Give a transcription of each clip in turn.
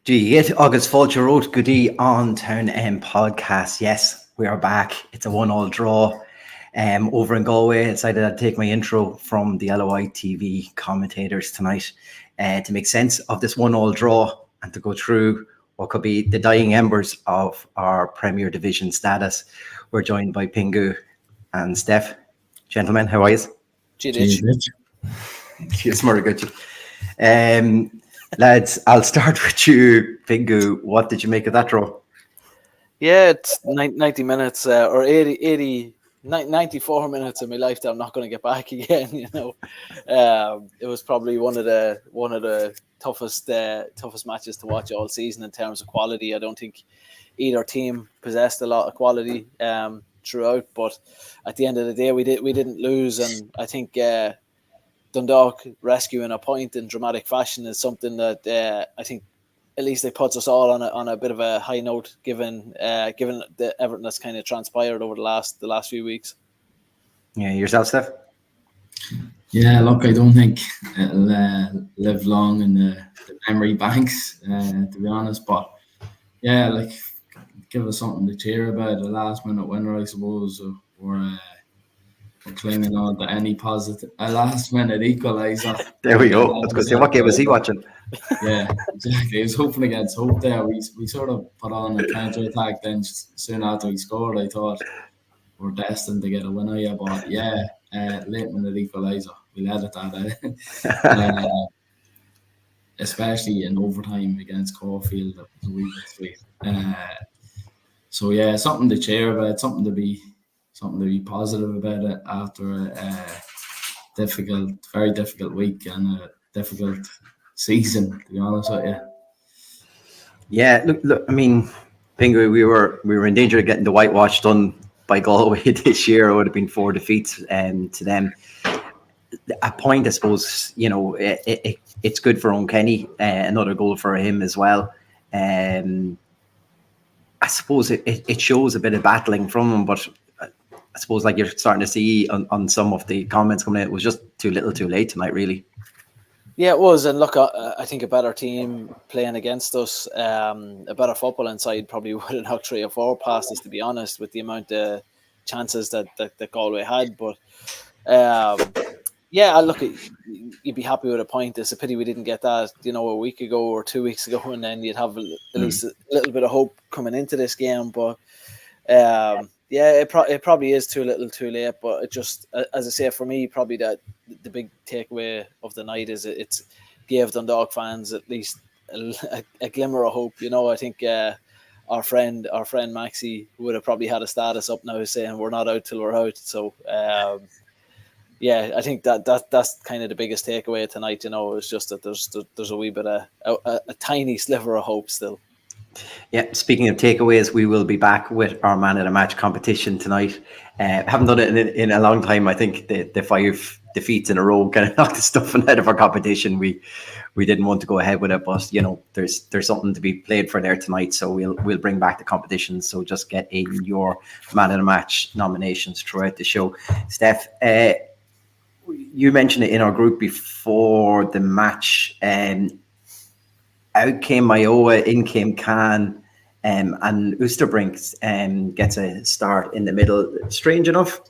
G8 August Fulcher wrote Goody on Town End podcast. Yes, we are back. It's a 1-1 draw over in Galway. I decided I'd take my intro from the LOI TV commentators tonight to make sense of this 1-1 draw and to go through what could be the dying embers of our Premier Division status. We're joined by Pingu and Steph. Gentlemen, how are you? Cheers. Very good. Lads, I'll start with you, Pingu. What did you make of that draw? Yeah, it's 90 minutes or 94 minutes of my life that I'm not going to get back again. It was probably one of the toughest matches to watch all season in terms of quality. I don't think either team possessed a lot of quality throughout, but at the end of the day, we didn't lose, and I think Dundalk rescuing a point in dramatic fashion is something that I think at least it puts us all on a bit of a high note, given the everything that's kind of transpired over the last few weeks. Yeah, yourself, Steph? Yeah, look, I don't think it'll live long in the memory banks, to be honest. But yeah, like, give us something to cheer about. The last minute winner, I suppose, or clinging on to any positive. A last minute equalizer. There we go. I was going to say, what game was he watching? Yeah, exactly. He was hoping against hope there. We sort of put on a counter attack. Then soon after he scored, I thought we're destined to get a winner. Yeah, but yeah, late minute equalizer. We let it that especially in overtime against Caulfield. That was a wee bit sweet. So yeah, something to cheer about. Something to be positive about it after a very difficult week and a difficult season, to be honest with you. Yeah, look. I mean, Pingu, we were in danger of getting the whitewash done by Galway this year. It would have been 4 defeats to them. A point, I suppose. It's good for Eoin Kenny. Another goal for him as well. I suppose it shows a bit of battling from him, but I suppose, like you're starting to see on some of the comments coming in, it was just too little too late tonight, really. Yeah, it was. And look, I think a better team playing against us, a better football inside probably would have knocked 3 or 4 past us, to be honest, with the amount of chances that Galway had. But yeah, look, you'd be happy with a point. It's a pity we didn't get that, a week ago or 2 weeks ago, and then you'd have at least a little bit of hope coming into this game. But yeah, it probably is too little too late, but it just, as I say, for me, probably that the big takeaway of the night is it's gave Dundalk fans at least a glimmer of hope. I think our friend Maxi would have probably had a status up now saying we're not out till we're out. So yeah, I think that's kind of the biggest takeaway tonight. It's just that there's a wee bit of a tiny sliver of hope still. Yeah, speaking of takeaways, we will be back with our man of the match competition tonight. Haven't done it in a long time. I think the 5 defeats in a row kind of knocked the stuffing out of our competition. We didn't want to go ahead with it, but there's something to be played for there tonight. So we'll bring back the competition. So just get in your man of the match nominations throughout the show. Steph, you mentioned it in our group before the match. Out came Iowa, in came Khan, and Oosterbrink gets a start in the middle. Strange enough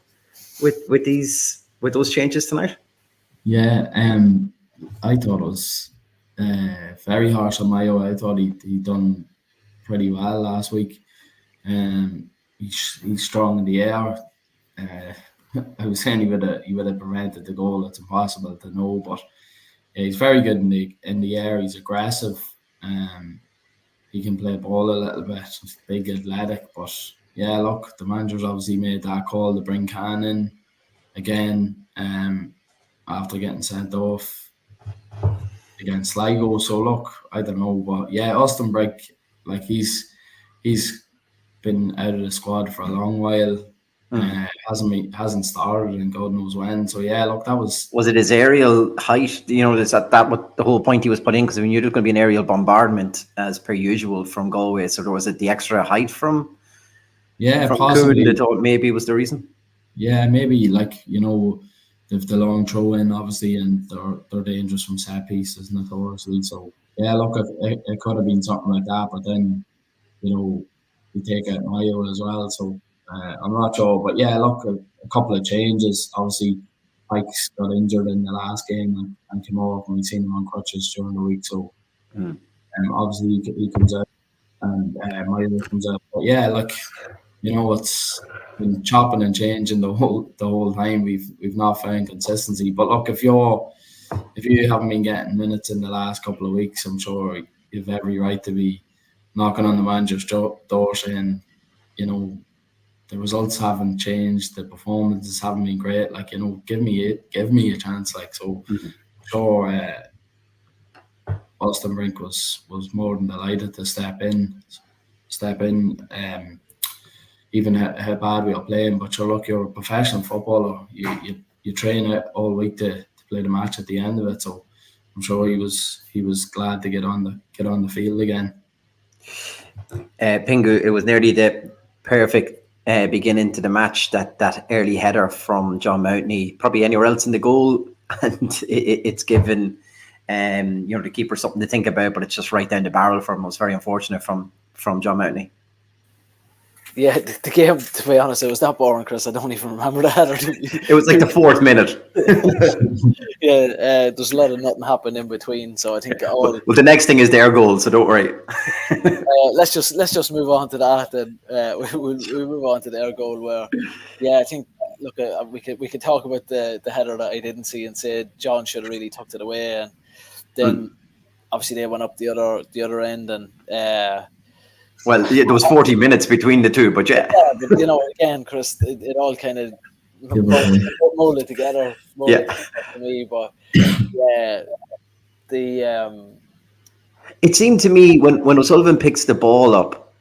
with those changes tonight. Yeah, I thought it was very harsh on Iowa. I thought he done pretty well last week. He's strong in the air. I was saying he would have prevented the goal. It's impossible to know, but yeah, he's very good in the air. He's aggressive. He can play ball a little bit. He's big, athletic. But yeah, look, the manager's obviously made that call to bring Khan in again after getting sent off against Sligo. So look, I don't know, but yeah, Oosterbrink, like he's been out of the squad for a long while. Hasn't started in God knows when. So yeah, look, that was it his aerial height? Is that what the whole point he was put in? Because we knew there was going to be an aerial bombardment as per usual from Galway. So was it the extra height from possibly. Coon that maybe was the reason? Yeah, maybe they've the long throw in, obviously, and they're dangerous from set pieces notoriously. So yeah, look, it could have been something like that, but then we take out Mayo as well. So I'm not sure, but yeah, look, a couple of changes. Obviously, Pikes got injured in the last game and came off, and we seen him on crutches during the week. So obviously he comes out and Mayo comes out. But yeah, like it's been chopping and changing the whole time. We've not found consistency. But look, if you haven't been getting minutes in the last couple of weeks, I'm sure you've every right to be knocking on the manager's door saying, the results haven't changed, the performances haven't been great. Like, give me a chance. Like, so sure, Austin Brink was more than delighted to step in. Even how bad we are playing, but you're a professional footballer. You train it all week to play the match at the end of it. So I'm sure he was glad to get on the field again. Pingu, it was nearly the perfect beginning to the match. That early header from John Mountney, probably anywhere else in the goal, and it's given the keeper something to think about. But it's just right down the barrel for him. It was very unfortunate from John Mountney. Yeah, the game, to be honest, it was that boring, Chris. I don't even remember that. It was like the 4th minute. Yeah, there's a lot of nothing happened in between. So I think well, the next thing is their goal, so don't worry. Let's just move on to that, and we'll move on to their goal. Where, yeah, I think we could talk about the header that I didn't see and say John should have really tucked it away, and then obviously they went up the other end, and well, yeah, there was 40 minutes between the two, but yeah. But, again, Chris, it all kind of molded together. For me, but yeah, it seemed to me when O'Sullivan picks the ball up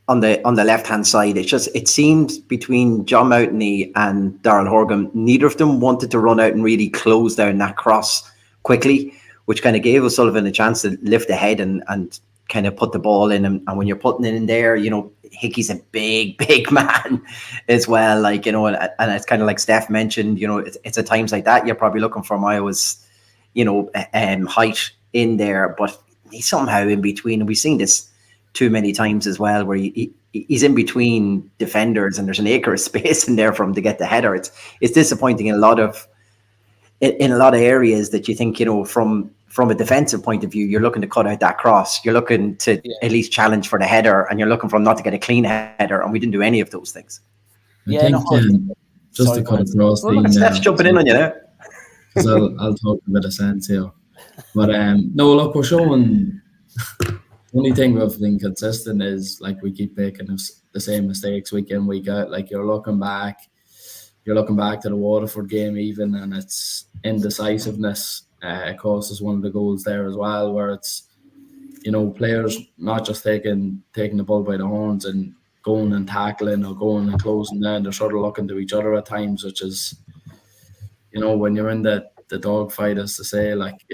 on the left hand side, it seemed between John Mountney and Darrell Horgan, neither of them wanted to run out and really close down that cross quickly, which kind of gave O'Sullivan a chance to lift ahead and kind of put the ball in. And when you're putting it in there, Hickey's a big man as well. Like, and it's kind of like Steph mentioned, it's at times like that you're probably looking for Mayo's, height in there, but he's somehow in between. And we've seen this too many times as well, where he's in between defenders and there's an acre of space in there for him to get the header. It's disappointing in a lot of areas that you think, from a defensive point of view, you're looking to cut out that cross. You're looking to at least challenge for the header, and you're looking for him not to get a clean header, and we didn't do any of those things. I think just to cut across Steph's jumping in on you now. Because I'll talk a bit of sense here. But no, look, we're showing. The only thing we've been consistent is like we keep making the same mistakes week in, week out. Like you're looking back to the Waterford game even, and it's indecisiveness. Cost us one of the goals there as well, where it's players not just taking the ball by the horns and going and tackling or going and closing down. They're sort of looking to each other at times, which is when you're in the dogfight, as to say, like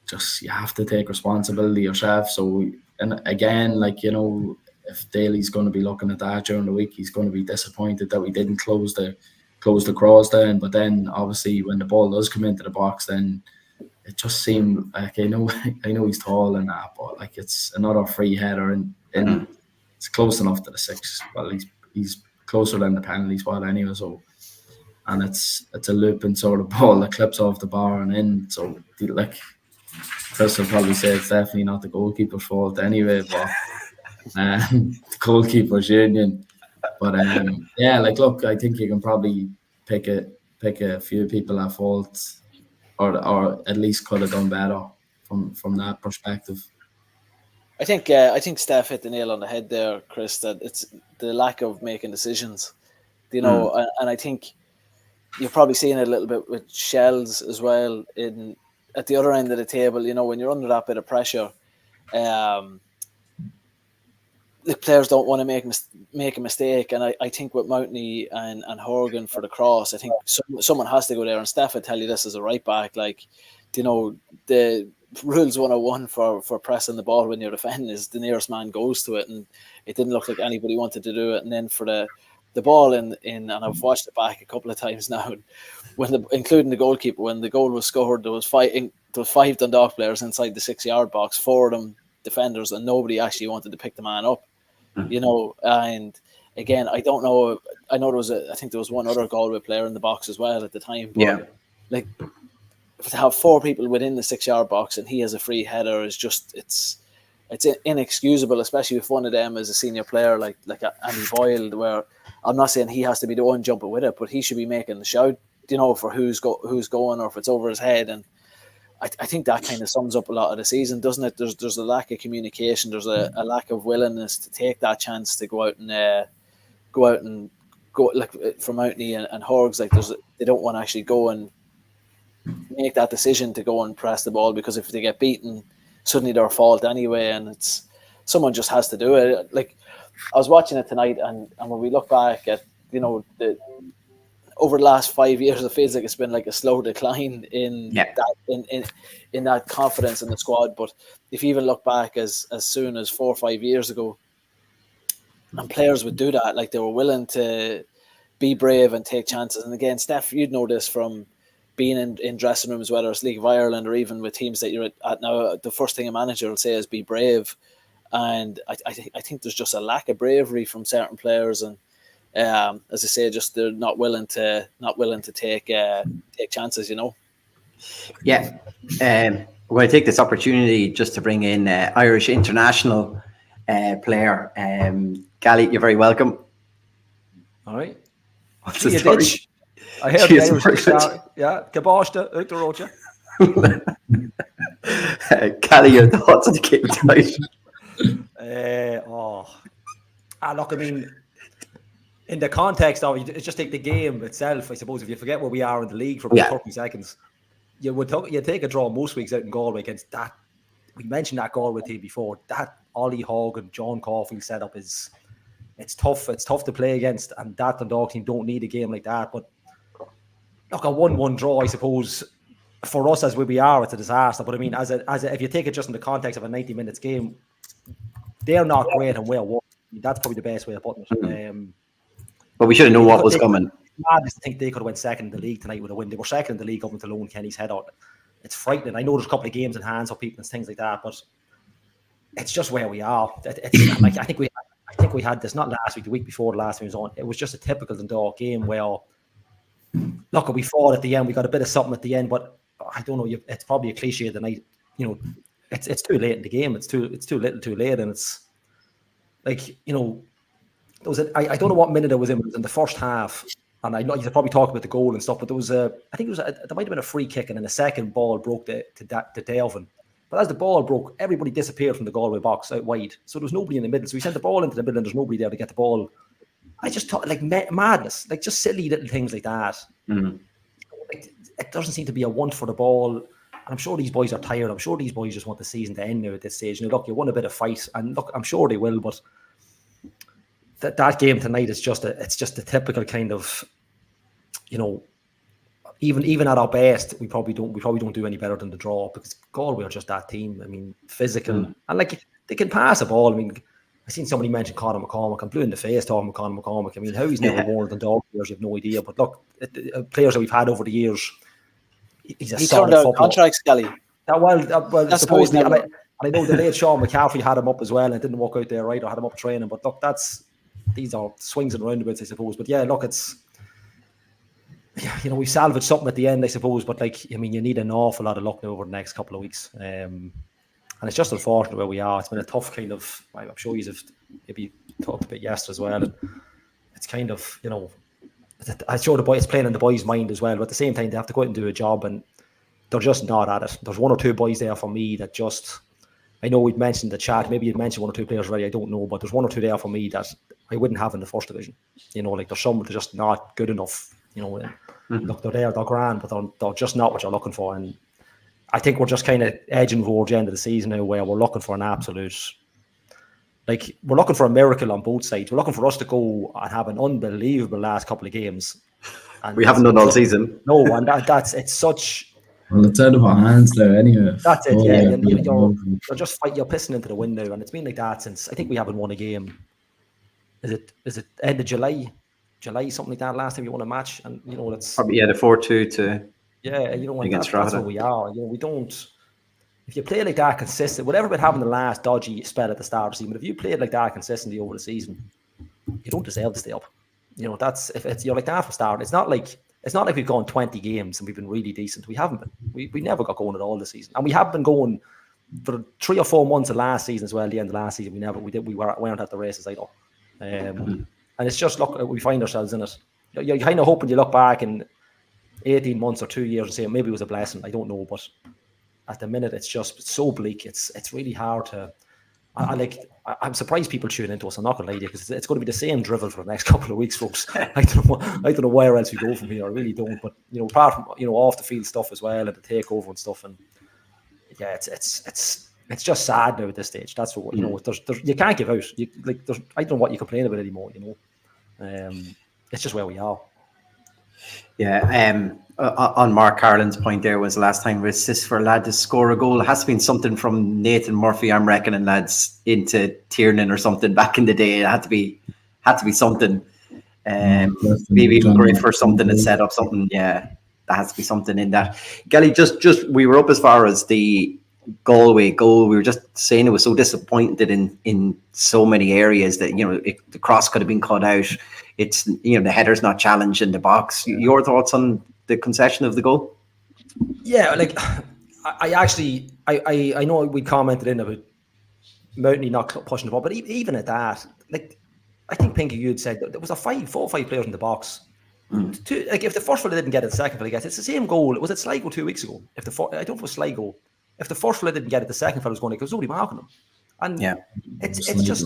just you have to take responsibility yourself. So, and again, like if Daly's going to be looking at that during the week, he's going to be disappointed that we didn't close the cross down. But then obviously when the ball does come into the box, then it just seemed like I know he's tall and that, but like it's another free header and it's close enough to the 6. Well, he's closer than the penalty spot anyway. So, and it's a looping sort of ball that clips off the bar and in. So like Chris will probably say it's definitely not the goalkeeper's fault anyway, but the goalkeeper's union. But yeah, like look, I think you can probably pick a few people at fault, or at least could have done better from that perspective. I think Steph hit the nail on the head there, Chris. That it's the lack of making decisions, and I think you're probably seeing it a little bit with Shells as well at the other end of the table. When you're under that bit of pressure, the players don't want to make a mistake, and I think with Mountney and Horgan for the cross, I think someone has to go there. And Steph would tell you this as a right back, like the rules 101 for pressing the ball when you're defending is the nearest man goes to it, and it didn't look like anybody wanted to do it. And then for the the ball in, and I've watched it back a couple of times now. Including the goalkeeper, when the goal was scored, there was five Dundalk players inside the 6-yard box, 4 of them defenders, and nobody actually wanted to pick the man up. And again, I don't know. I know I think there was one other Galway player in the box as well at the time. But like, to have 4 people within the 6-yard box and he has a free header is just it's inexcusable, especially if one of them is a senior player like Andy Boyle, where I'm not saying he has to be the one jumping with it, but he should be making the shout, for who's going, or if it's over his head. And I think that kind of sums up a lot of the season, doesn't it? There's a lack of communication. There's a lack of willingness to take that chance to go out and go like from Mountney and Horgs. Like they don't want to actually go and make that decision to go and press the ball, because if they get beaten, suddenly they're fault anyway, and it's someone just has to do it. Like, I was watching it tonight, and when we look back at over the last 5 years, it feels like it's been like a slow decline in that confidence in the squad. But if you even look back as soon as 4 or 5 years ago, and players would do that, like they were willing to be brave and take chances. And again, Steph, you'd know this from being in dressing rooms, whether it's League of Ireland or even with teams that you're at now. The first thing a manager will say is be brave. And I think there's just a lack of bravery from certain players, and as I say, just they're not willing to take chances. Yeah, we're going to take this opportunity just to bring in Irish international player Gally. You're very welcome. All right. What's the story? I heard the Irish shout. Yeah, Kabashta, out the road, yeah. Gally, your thoughts on the game tonight? Look, I mean, in the context of it, just take the game itself. I suppose if you forget where we are in the league for about 30 seconds, you take a draw most weeks out in Galway against that. We mentioned that Galway team before. That Ollie Hogg and John Caulfield setup it's tough. It's tough to play against, and that Dundalk team don't need a game like that. But look, a 1-1 draw, I suppose, for us as where we are, it's a disaster. But I mean, if you take it just in the context of a 90 minutes game, they're not great and well. That's probably the best way of putting it. But we should have known what was coming. I just think they could have went second in the league tonight with a win. They were second in the league up until Eoin Kenny's head out. It's frightening. I know there's a couple of games in hands for people and things like that, but it's just where we are. It's like I think we had this not last week, the week before the last week was on. It was just a typical Dundalk game where, look, we fought at the end. We got a bit of something at the end, but I don't know. It's probably a cliche tonight. It's too late in the game. It's too little, too late, and it's like I don't know what minute it was in. It was in the first half, and I know you could probably talk about the goal and stuff, but there might have been a free kick, and then the second ball broke to Delvin. But as the ball broke, everybody disappeared from the Galway box out wide, so there was nobody in the middle. So we sent the ball into the middle, and there's nobody there to get the ball. I just thought like madness, like just silly little things like that. Mm-hmm. It doesn't seem to be a want for the ball. I'm sure these boys are tired. I'm sure these boys just want the season to end now at this stage. Look, you won a bit of fight, and look, I'm sure they will. But that game tonight is just a typical kind of, even at our best, we probably don't do any better than the draw, because Galway are just that team. I mean, physical and like they can pass a ball. I mean, I seen somebody mention Conor McCormack. I'm blue in the face talking about Conor McCormack. I mean, how he's never worn Dundalk players, you have no idea. But look, players that we've had over the years. He turned out contracts, Kelly. Well, supposedly, and I know the late Sean McCaffrey had him up as well, and it didn't work out there right, or had him up training. But look, these are swings and roundabouts, I suppose. But yeah, look, we salvaged something at the end, I suppose. But you need an awful lot of luck now over the next couple of weeks, and it's just unfortunate where we are. It's been a tough kind of. I'm sure you have maybe talked about yesterday as well. And it's kind of I'm sure the boy it's playing in the boys' mind as well, but at the same time they have to go out and do a job, and they're just not at it. There's one or two boys there for me that just, I know we'd mentioned the chat, maybe you'd mentioned one or two players already, I don't know, but there's one or two there for me that I wouldn't have in the first division. There's some that are just not good enough. Look, they're there, they're grand, but they're just not what you're looking for. And I think we're just kind of edging towards the end of the season now, where we're looking for an absolute. We're looking for a miracle on both sides. We're looking for us to go and have an unbelievable last couple of games. And we haven't done all season. No, and it's such. Well, it's out of our hands there anyway. That's it, You're just you're pissing into the wind now, and it's been like that since, I think we haven't won a game. Is it end of July? July, something like that. Last time you won a match, and you know that's Probably, the 4-2 to you know, and against that's Drogheda. where we are. You know, we don't. If you play like that consistent, whatever about having the last dodgy spell at the start of the season, but if you play like that consistently over the season, you don't deserve to stay up. You know, that's if it's you're like that from start. It's not like we've gone 20 games and we've been really decent. We haven't been. We never got going at all this season, and we have been going for 3 or 4 months of last season as well. At the end of last season, we weren't at the races either. And it's just look, we find ourselves in it. You're kind of hoping you look back in 18 months or 2 years and say maybe it was a blessing. I don't know, but at the minute it's just so bleak. It's really hard to. I'm surprised people tune into us. I'm not going to lie to you because it's going to be the same drivel for the next couple of weeks, folks. I don't know where else we go from here. I really don't. But you know, apart from off the field stuff as well and the takeover and stuff, and yeah, it's just sad now at this stage. That's what there's you can't give out. I don't know what you complain about anymore. It's just where we are. Yeah, on Mark Carlin's point there was the last time we assist for a lad to score a goal. It has been something from Nathan Murphy, I'm reckoning, lads, into Tiernan or something back in the day. It had to be something. Maybe even great for something to set up something. Yeah, there has to be something in that. Gelly, just we were up as far as the Galway goal. We were just saying it was so disappointed in so many areas that the cross could have been cut out. It's the header's not challenged in the box. Your thoughts on the concession of the goal? Yeah, like I know we commented in about Mountney not pushing the ball, but even at that, like I think Pinky, you'd said there was 4 or 5 players in the box. Like if the first fella didn't get it, the second fella gets it. It's the same goal. Was it Sligo 2 weeks ago? I don't know if it was Sligo. If the first fella didn't get it, the second fella was going to because nobody marking them. And it's just.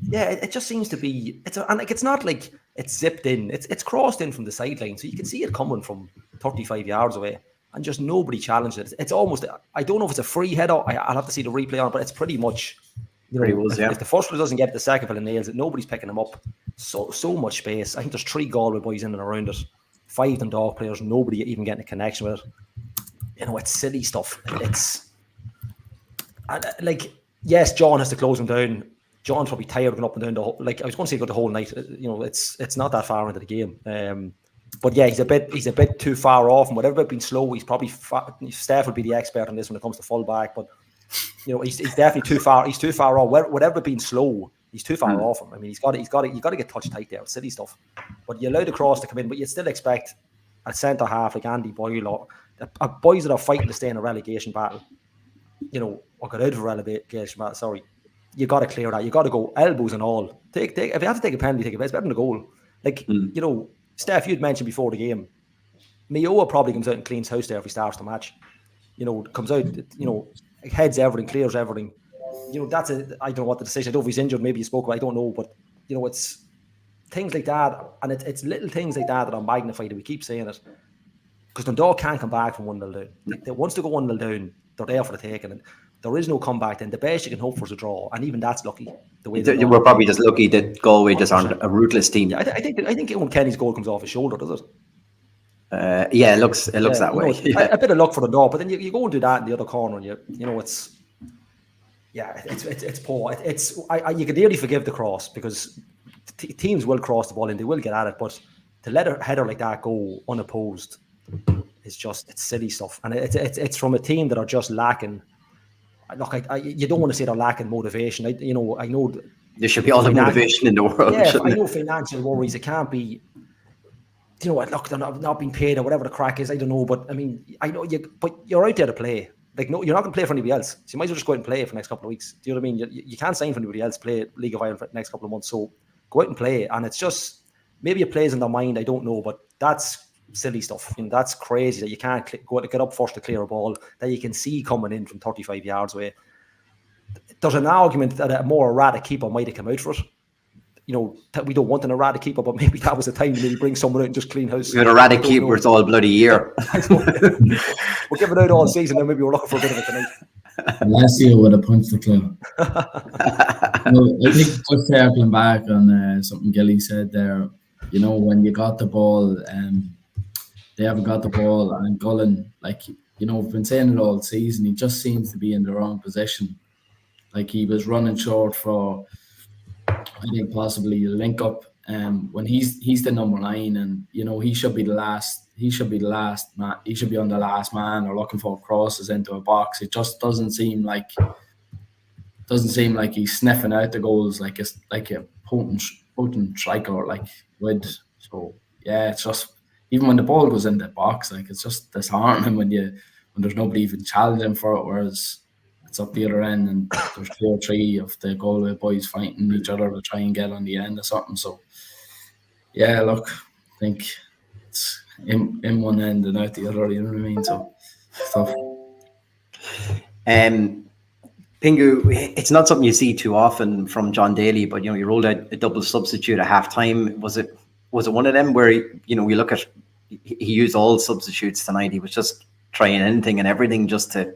Yeah, it just seems to be. It's not like it's zipped in. It's crossed in from the sideline, so you can see it coming from 35 yards away, and just nobody challenged it. It's almost. I don't know if it's a free header. I'll have to see the replay on it, but it's pretty much. If the first one doesn't get it, the second one nails it. Nobody's picking them up. So much space. I think there's 3 Galway boys in and around it, 5 Dundalk players. Nobody even getting a connection with it. It's silly stuff. It's yes, John has to close him down. John's probably tired going up and down I was going to say go the whole night. It's not that far into the game. But yeah, he's a bit too far off, and whatever being slow, he's probably Steph will be the expert on this when it comes to fullback. But he's definitely too far. He's too far off. Whatever being slow, he's too far off him. I mean, you got to get touch tight there. It's silly stuff. But you allow the cross to come in, but you still expect a centre half like Andy Boyle or boys that are fighting to stay in a relegation battle. Or get out of a relegation battle. Sorry. You got to clear that. You got to go elbows and all. Take. If you have to take a penalty, take it. It's better than a goal. Steph, you'd mentioned before the game, Mayoa probably comes out and cleans house there if he starts the match. Comes out, heads everything, clears everything. That's I don't know what the decision. I don't know if he's injured. Maybe he spoke about. I don't know, but it's things like that, and it's little things like that are magnified. And we keep saying it because Dundalk can't come back from 1-0 down. They once they go 1-0 down, they're there for the taking. And there is no comeback then. The best you can hope for is a draw, and even that's lucky. The way we're probably just lucky that Galway just aren't a ruthless team. Yeah, I think Eoin Kenny's goal comes off his shoulder, does it? It looks that way. A bit of luck for the North, but then you go and do that in the other corner, and it's poor. You could nearly forgive the cross because teams will cross the ball and they will get at it, but to let a header like that go unopposed is it's silly stuff, and it's from a team that are just lacking. Look, you don't want to say they're lacking motivation. I know there should be all the motivation in the world. Yeah, I know financial worries. It can't be. Look, they're not being paid or whatever the crack is. I don't know, but I mean, I know but you're out there to play. No, you're not going to play for anybody else. So you might as well just go out and play for the next couple of weeks. Do you know what I mean? You can't sign for anybody else. Play League of Ireland for the next couple of months. So go out and play. And it's just maybe it plays in their mind. I don't know, but that's silly stuff. That's crazy that you can't go get up first to clear a ball that you can see coming in from 35 yards away. There's an argument that a more erratic keeper might have come out for it. We don't want an erratic keeper, but maybe that was the time to maybe bring someone out and just clean house. We had erratic keepers all bloody year. We'll give it out all season, and maybe we're looking for a bit of it tonight. Last year would have punched the club. I think just circling back on something Gilly said there, when you got the ball, they haven't got the ball, and Gullen, we've been saying it all season, he just seems to be in the wrong position. Like he was running short for, I think, possibly a link up when he's the number 9, and he should be the last. He should be the last man. He should be on the last man or looking for crosses into a box. It just doesn't seem like he's sniffing out the goals like it's like a potent striker like would. So yeah, it's just even when the ball goes in the box, like it's just disheartening when there's nobody even challenging for it. Whereas it's up the other end and there's 2 or 3 of the Galway boys fighting each other to try and get on the end or something. So yeah, look, I think it's in one end and out the other. You know what I mean? So it's tough. Pingu, it's not something you see too often from John Daly, but you rolled out a double substitute at halftime. Was it one of them where you look at he used all substitutes tonight? He was just trying anything and everything just to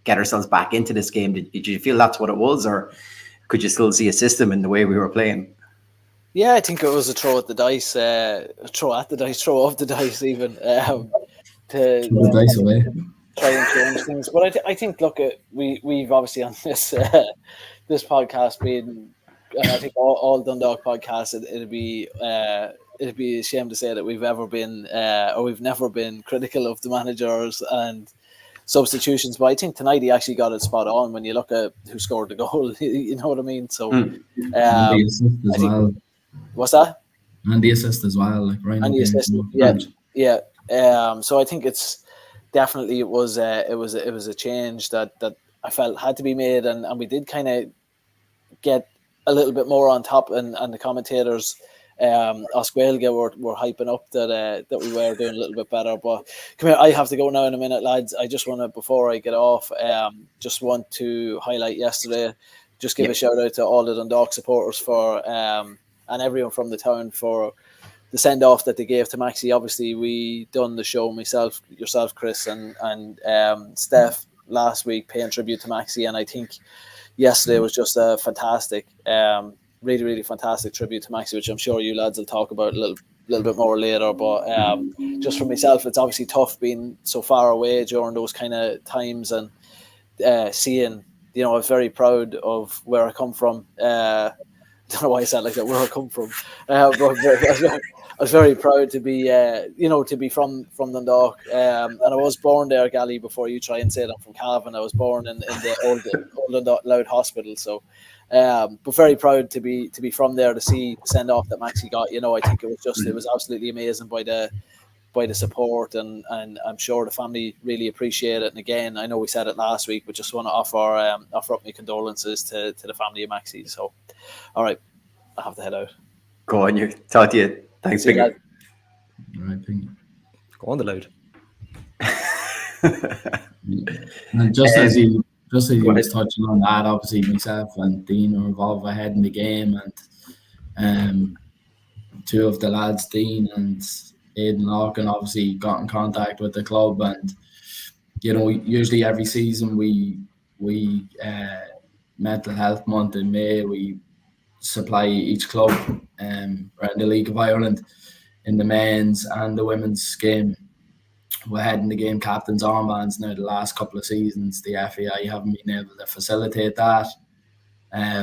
get ourselves back into this game. Did you feel that's what it was, or could you still see a system in the way we were playing? Yeah, I think it was a throw of the dice even throw the dice away. Try and change things. But I think look, we've obviously on this this podcast been, and I think all Dundalk podcasts, it'd be a shame to say that we've ever been or we've never been critical of the managers and substitutions, but I think tonight he actually got it spot on when you look at who scored the goal. You know what I mean? So and the assist as well. What's that? And the assist as well, like right. And the assist, yeah. So I think it's definitely it was a change that I felt had to be made, and we did kind of get a little bit more on top, and the commentators Osquelga were hyping up that we were doing a little bit better. But come here, I have to go now in a minute, lads. I just want to, before I get off, just want to highlight yesterday, just give a shout out to all the Dundalk supporters for and everyone from the town for the send off that they gave to Maxi. Obviously, we done the show, myself, yourself, Chris, and Steph last week, paying tribute to Maxi, and I think yesterday was just a fantastic, really, really fantastic tribute to Maxi, which I'm sure you lads will talk about a little bit more later. But just for myself, it's obviously tough being so far away during those kind of times, and seeing, I was very proud of where I come from. I don't know why I said like that, where I come from, but I was very proud to be, to be from Dundalk, and I was born there, Gally. Before you try and say that I'm from Cavan, I was born in the old Dundalk Loud Hospital. So, but very proud to be from there, to see the send off that Maxi got. I think it was absolutely amazing by the support, and I'm sure the family really appreciate it. And again, I know we said it last week, but just want to offer up my condolences to the family of Maxi. So, all right, I have to head out. Go on, you talk to you. Thanks, Finger. All right, Finger. Go on the load. And just as he was touching on that, obviously myself and Dean are involved ahead in the game, and two of the lads, Dean and Aidan Larkin, obviously got in contact with the club, and usually every season we mental health month in May, we supply each club around the League of Ireland in the men's and the women's game. We're heading the game captains' armbands now. The last couple of seasons, the FAI haven't been able to facilitate that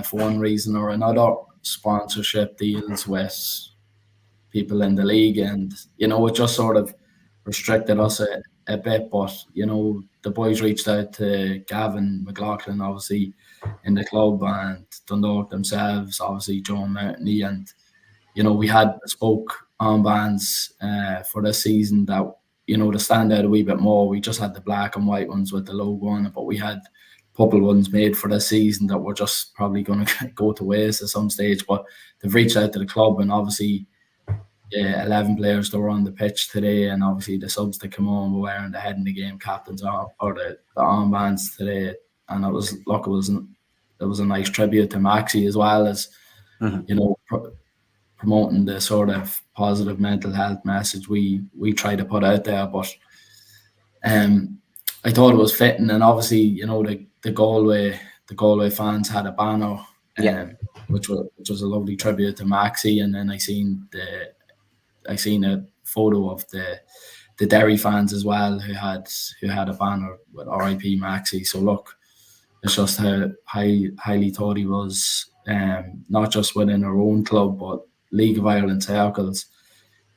for one reason or another. Sponsorship deals with people in the league, and it just sort of restricted us a bit. But the boys reached out to Gavin McLaughlin, obviously in the club, and Dundalk themselves, obviously John Mountney, and we had bespoke armbands for this season that to stand out a wee bit more. We just had the black and white ones with the logo on it, but we had a couple ones made for this season that were just probably going to go to waste at some stage. But they've reached out to the club, and obviously 11 players that were on the pitch today, and obviously the subs that come on were wearing the head in the game captains or the armbands today. And it was a nice tribute to Maxi, as well as promoting the sort of positive mental health message we try to put out there. But I thought it was fitting, and obviously the Galway fans had a banner, which was a lovely tribute to Maxi. And then I seen a photo of the Derry fans as well, who had a banner with RIP Maxi. So look, it's just how highly thought he was, not just within our own club, but League of Ireland circles,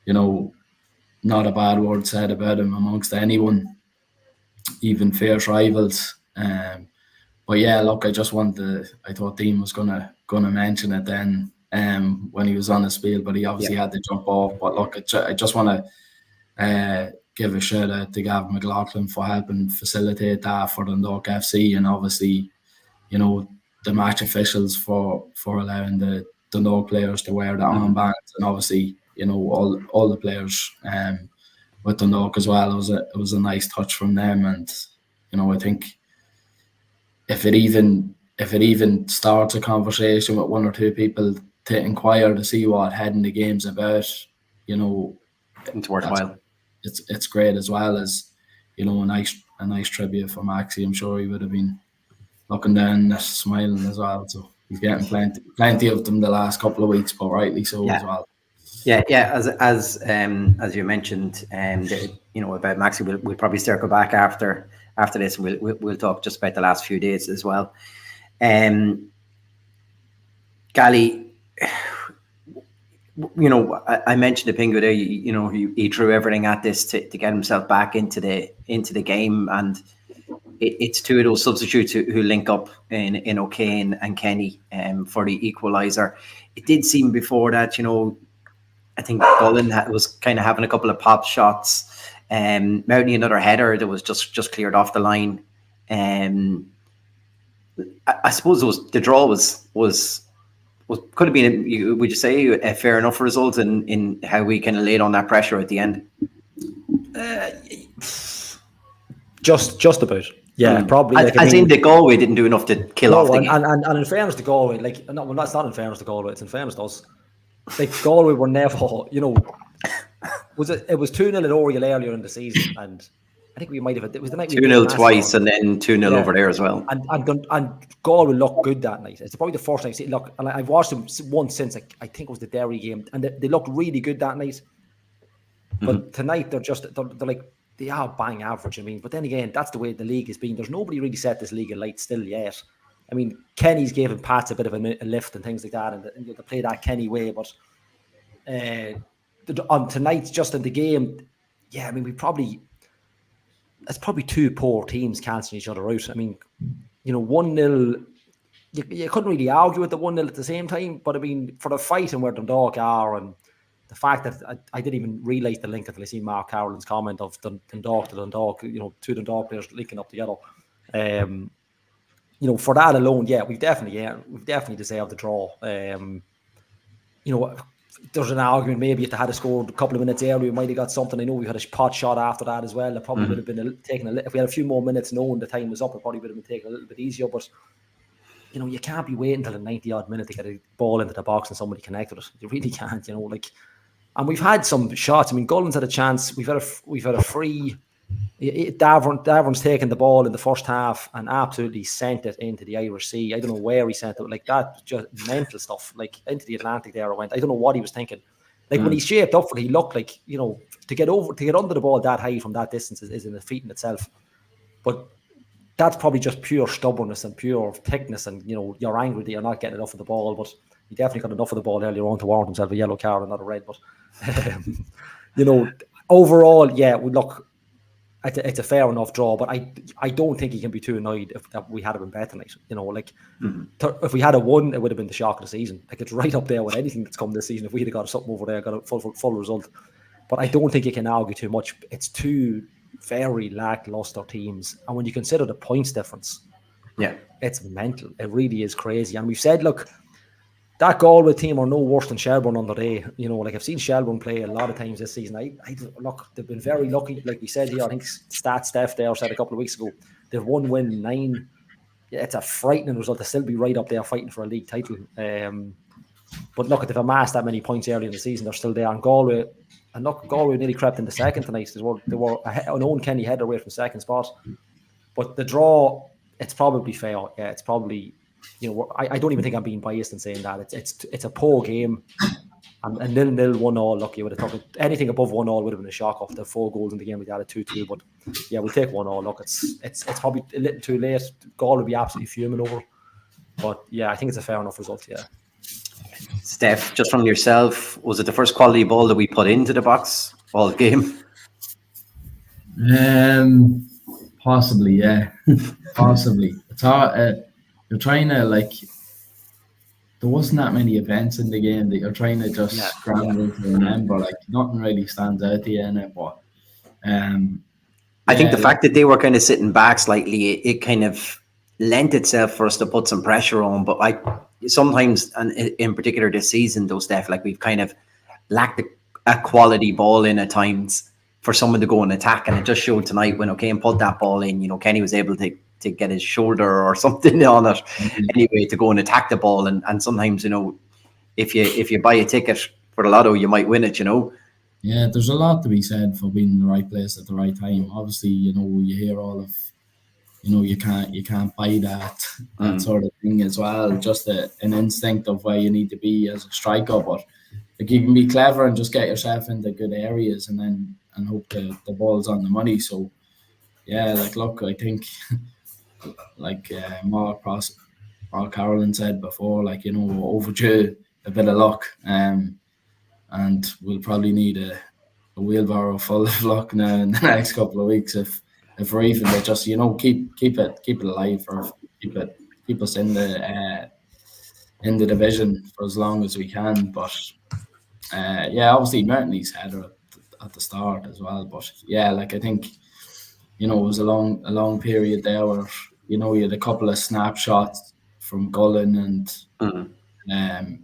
you know, not a bad word said about him amongst anyone, even fierce rivals. But yeah, look, I thought Dean was gonna mention it then when he was on his spiel, but he obviously had to jump off. But look, I just want to give a shout out to Gavin McLaughlin for helping facilitate that for Dundalk FC, and obviously, you know, the match officials for allowing the Dundalk players to wear the armbands, and obviously, you know, all the players with Dundalk as well. It was a nice touch from them, and you know, I think if it even starts a conversation with one or two people to inquire to see what heading the game's about, you know, it's worthwhile. It's great, as well as, you know, a nice tribute for Maxi. I'm sure he would have been looking down, smiling as well. So he's getting plenty of them the last couple of weeks, but rightly so as well. Yeah. As you mentioned, you know, about Maxi, we'll probably circle back after this, and we'll talk just about the last few days as well. Gally, you know, I mentioned the Pingu there. You know, he threw everything at this to get himself back into the game, and it's two of those substitutes who link up in O'Kane and Kenny for the equalizer. It did seem before that, you know, I think Cullen was kind of having a couple of pop shots. Mounty another header that was just cleared off the line. I suppose the draw was could have been, would you say, a fair enough result in how we kind of laid on that pressure at the end? Just about. Yeah, probably. Like, as in the Galway didn't do enough to kill off the game. And in fairness to Galway, like, no, well, that's not in fairness to Galway, it's in fairness to us. Like, Galway were never, you know, it was 2-0 at Oriel earlier in the season, and I think we might have, it was the night 2-0 twice, and then 2-0 over there as well. And Galway looked good that night. It's probably the first time I've seen, look, and I've watched them once since, I think it was the Derry game, and they looked really good that night. But tonight they're like, they are bang average. I mean, but then again, that's the way the league has been. There's nobody really set this league alight still yet. I mean, Kenny's given Pats a bit of a lift and things like that, and they play that Kenny way. But on tonight's just in the game, yeah, I mean, it's probably two poor teams cancelling each other out. I mean, you know, 1-0, you couldn't really argue with the 1-0 at the same time. But I mean, for the fight and where Dundalk are, and the fact that I didn't even realise the link until I seen Mark Carroll's comment of Dundalk to Dundalk, you know, two Dundalk players linking up together. You know, for that alone, yeah, we've definitely deserved the draw. You know, there's an argument maybe if they had scored a couple of minutes earlier, we might have got something. I know we had a pot shot after that as well. It probably would have been if we had a few more minutes knowing the time was up, it probably would have been taken a little bit easier. But you know, you can't be waiting until the 90-odd minute to get a ball into the box and somebody connected it. You really can't, you know, like. And we've had some shots. I mean, Gullen's had a chance. We've had a free. Davern's taken the ball in the first half and absolutely sent it into the Irish Sea. I don't know where he sent it. Like, that, just mental stuff. Like, into the Atlantic there it went. I don't know what he was thinking. Like, when he shaped up for it, he looked like, you know, to get under the ball that high from that distance is a feat in itself. But that's probably just pure stubbornness and pure thickness, and, you know, you're angry that you're not getting enough of the ball. But he definitely got enough of the ball earlier on to warrant himself a yellow card and not a red. But you know, overall, yeah, it's a fair enough draw. But I don't think he can be too annoyed if we had been better tonight. You know, like if we had a won, it would have been the shock of the season. Like, it's right up there with anything that's come this season. If we had got something over there, got a full result. But I don't think you can argue too much. It's two very lackluster teams, and when you consider the points difference, yeah, it's mental. It really is crazy. And we've said, look, that Galway team are no worse than Shelbourne on the day. You know, like, I've seen Shelbourne play a lot of times this season. I look, they've been very lucky. Like we said here, I think Steph there said a couple of weeks ago, they've 1 win, 9. Yeah, it's a frightening result to still be right up there fighting for a league title. But look, they've amassed that many points early in the season. They're still there. And Galway nearly crept into second tonight. They were an Eoin Kenny header away from second spot. But the draw, it's probably fair. Yeah, it's probably, you know, I don't even think I'm being biased in saying that. It's a poor game. And 0-0, 1-1, look, you would have thought anything above 1-1 would have been a shock off the 4 goals in the game. We added 2-2, but yeah, we'll take 1-1. Look, it's probably a little too late. Galway will be absolutely fuming over. But yeah, I think it's a fair enough result, yeah. Steph, just from yourself, was it the first quality ball that we put into the box all game? Possibly, yeah. Possibly. It's hard. You're trying to, like, there wasn't that many events in the game that you're trying to just scramble to remember. Like, nothing really stands out to you in it. But I think the fact that they were kind of sitting back slightly, it kind of lent itself for us to put some pressure on. But sometimes, and in particular this season, though, Steph, like we've kind of lacked a quality ball in at times for someone to go and attack. And it just showed tonight when O'Kane put that ball in, you know, Kenny was able to get his shoulder or something on it anyway to go and attack the ball. And sometimes, you know, if you buy a ticket for the lotto, you might win it, you know. Yeah, there's a lot to be said for being in the right place at the right time. Obviously, you know, you hear all of, you know, you can't buy that sort of thing as well. Just an instinct of where you need to be as a striker. But like, you can be clever and just get yourself into good areas and hope the ball's on the money. So yeah, like, look, I think like Mark Carolyn said before, like, you know, overdue a bit of luck. And we'll probably need a wheelbarrow full of luck now in the next couple of weeks if we're even to just, you know, keep it alive, or keep us in the division for as long as we can. But yeah, obviously Merton's header at the start as well. But yeah, like, I think, you know, it was a long period there where, you know, you had a couple of snapshots from Gullen and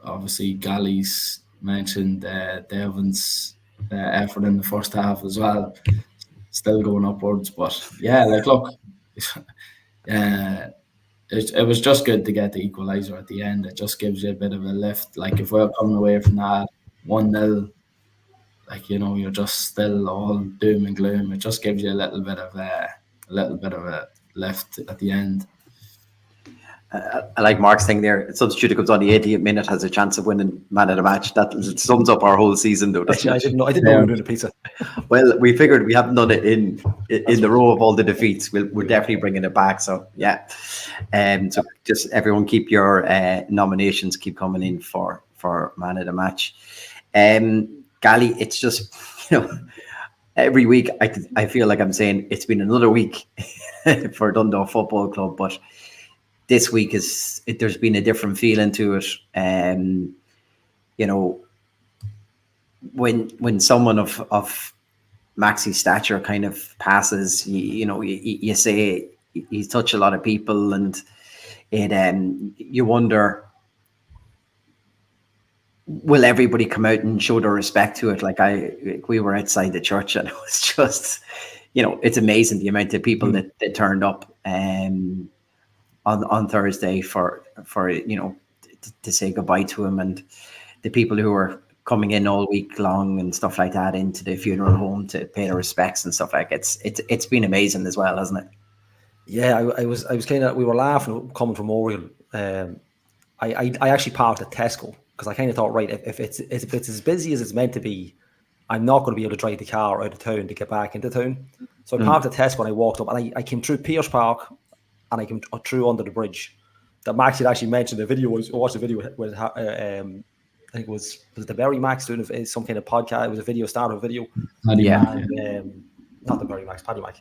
obviously Gally's mentioned Devon's effort in the first half as well, still going upwards. But yeah, like, look, it was just good to get the equalizer at the end. It just gives you a bit of a lift. Like, if we're coming away from that 1-0, like, you know, you're just still all doom and gloom. It just gives you a little bit of a lift at the end. I like Mark's thing there. Substitute who comes on the 80th minute has a chance of winning man of the match. That sums up our whole season, though. Actually, I didn't know we were doing a pizza. Well, we figured we haven't done it in the row of all the defeats. We're definitely bringing it back. So yeah, so just everyone keep your nominations keep coming in for man of the match. Gally, it's just, you know, every week I feel like I'm saying it's been another week for Dundalk Football Club, but this week there's been a different feeling to it. You know, when someone of Maxie's stature kind of passes, you say he's touched a lot of people, and you wonder, will everybody come out and show their respect to it? Like we were outside the church, and it was just, you know, it's amazing the amount of people that turned up on Thursday for you know, to say goodbye to him, and the people who were coming in all week long and stuff like that into the funeral home to pay their respects and stuff like it's been amazing as well, hasn't it? Yeah, I was kind of, we were laughing coming from Oriel. I actually parked at Tesco because I kind of thought, right, if it's as busy as it's meant to be, I'm not going to be able to drive the car out of town to get back into town. So I parked at Tesco and I walked up, and I came through Pierce Park, and I came through under the bridge. That Max had actually mentioned the video. I watched the video with I think it was the Berry Max doing some kind of podcast. It was a video, start of a video. Paddy Mac. Not the Berry Max, Paddy Mac.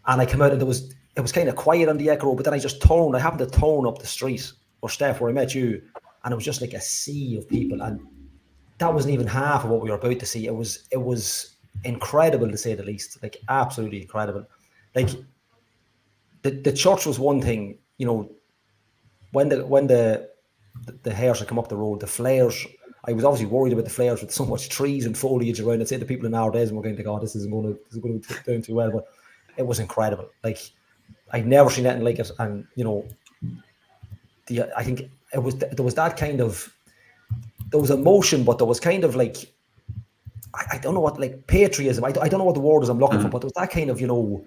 And I came out, and it was kind of quiet on the Echo, but then I happened to turn up the street, or Steph, where I met you, and it was just like a sea of people, and that wasn't even half of what we were about to see. It was incredible, to say the least. Like, absolutely incredible. Like, the church was one thing, you know, when the hearse had come up the road, the flares, I was obviously worried about the flares with so much trees and foliage around. I'd say the people in our days were going to go, this isn't going to be doing too well, but it was incredible. Like, I'd never seen anything like it. And, you know, I think there was that kind of, there was emotion, but there was kind of like, I don't know what, like patriotism. I don't know what the word is I'm looking for, but there was that kind of, you know,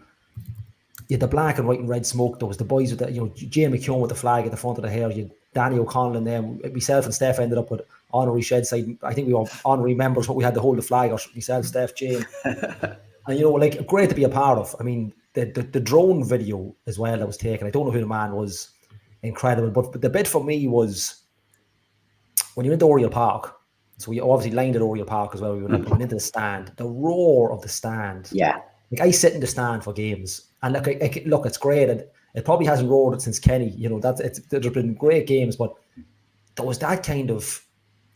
you had the black and white and red smoke. There was the boys with the, you know, Jay McKeown with the flag at the front of the hair. You had Danny O'Connell and them. Myself and Steph ended up with honorary shed side. I think we were honorary members, but we had to hold the flag. Or myself, Steph, Jay, and you know, like, great to be a part of. I mean, the drone video as well that was taken. I don't know who the man was. Incredible, but the bit for me was when you're into Oriel Park, so we obviously lined at Oriel Park as well. We went into the stand. The roar of the stand. Yeah. Like I sit in the stand for games, and look, it's great, and it probably hasn't roared since Kenny. You know, there's been great games, but there was that kind of,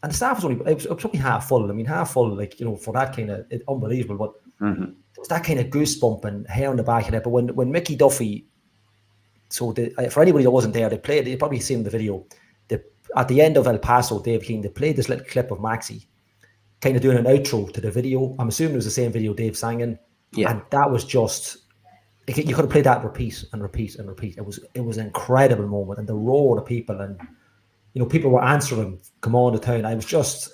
and the staff was it was probably half full. I mean, half full, like, you know, for that kind of unbelievable. But there was that kind of goosebump and hair on the back of it. But when Mickey Duffy, so for anybody that wasn't there, they probably seen the video. At the end of El Paso, Dave King, they played this little clip of Maxi, kind of doing an outro to the video. I'm assuming it was the same video Dave sang in. Yeah. And that was just, you could have played that repeat and repeat and repeat. It was an incredible moment, and the roar of people, and, you know, people were answering, come on to town. I was just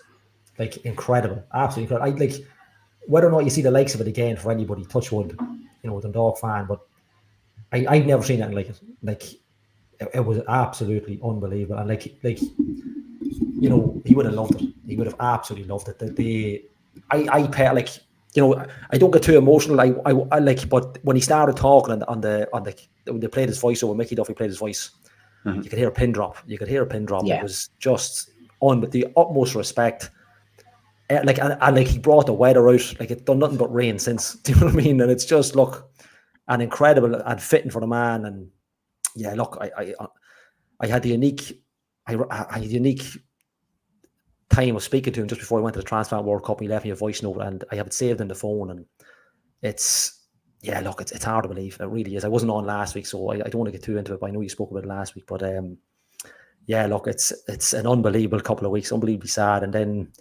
like incredible, absolutely incredible. I like, whether or not you see the likes of it again for anybody, touch wood, you know, Dundalk fan, but I've never seen anything like it. Like, it was absolutely unbelievable, and like you know, he would have loved it. He would have absolutely loved it. I pay, like, you know, I don't get too emotional. I like, but when he started talking on the when they played his voice over, Mickey Duffy played his voice, you could hear a pin drop. Yeah. It was just on with the utmost respect. Like, and like, he brought the weather out. Like, it's done nothing but rain since. Do you know what I mean? And it's just, look, and incredible and fitting for the man. And yeah, look, I had the unique, time of speaking to him just before I went to the Transplant World Cup. He left me a voice note, and I have it saved in the phone. And it's hard to believe. It really is. I wasn't on last week, so I don't want to get too into it, but I know you spoke about it last week. But yeah, look, it's an unbelievable couple of weeks, unbelievably sad. And then,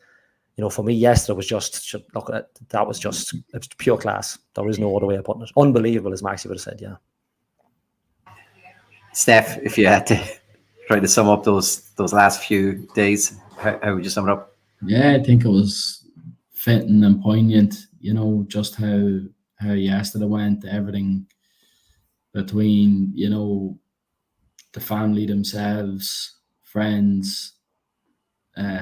you know, for me, yesterday was just, look, that was just, it was pure class. There is no other way of putting it. Unbelievable, as Maxie would have said, yeah. Steph, if you had to try to sum up those last few days, how would you sum it up? Yeah, I think it was fitting and poignant, you know, just how yesterday went, everything between, you know, the family themselves, friends,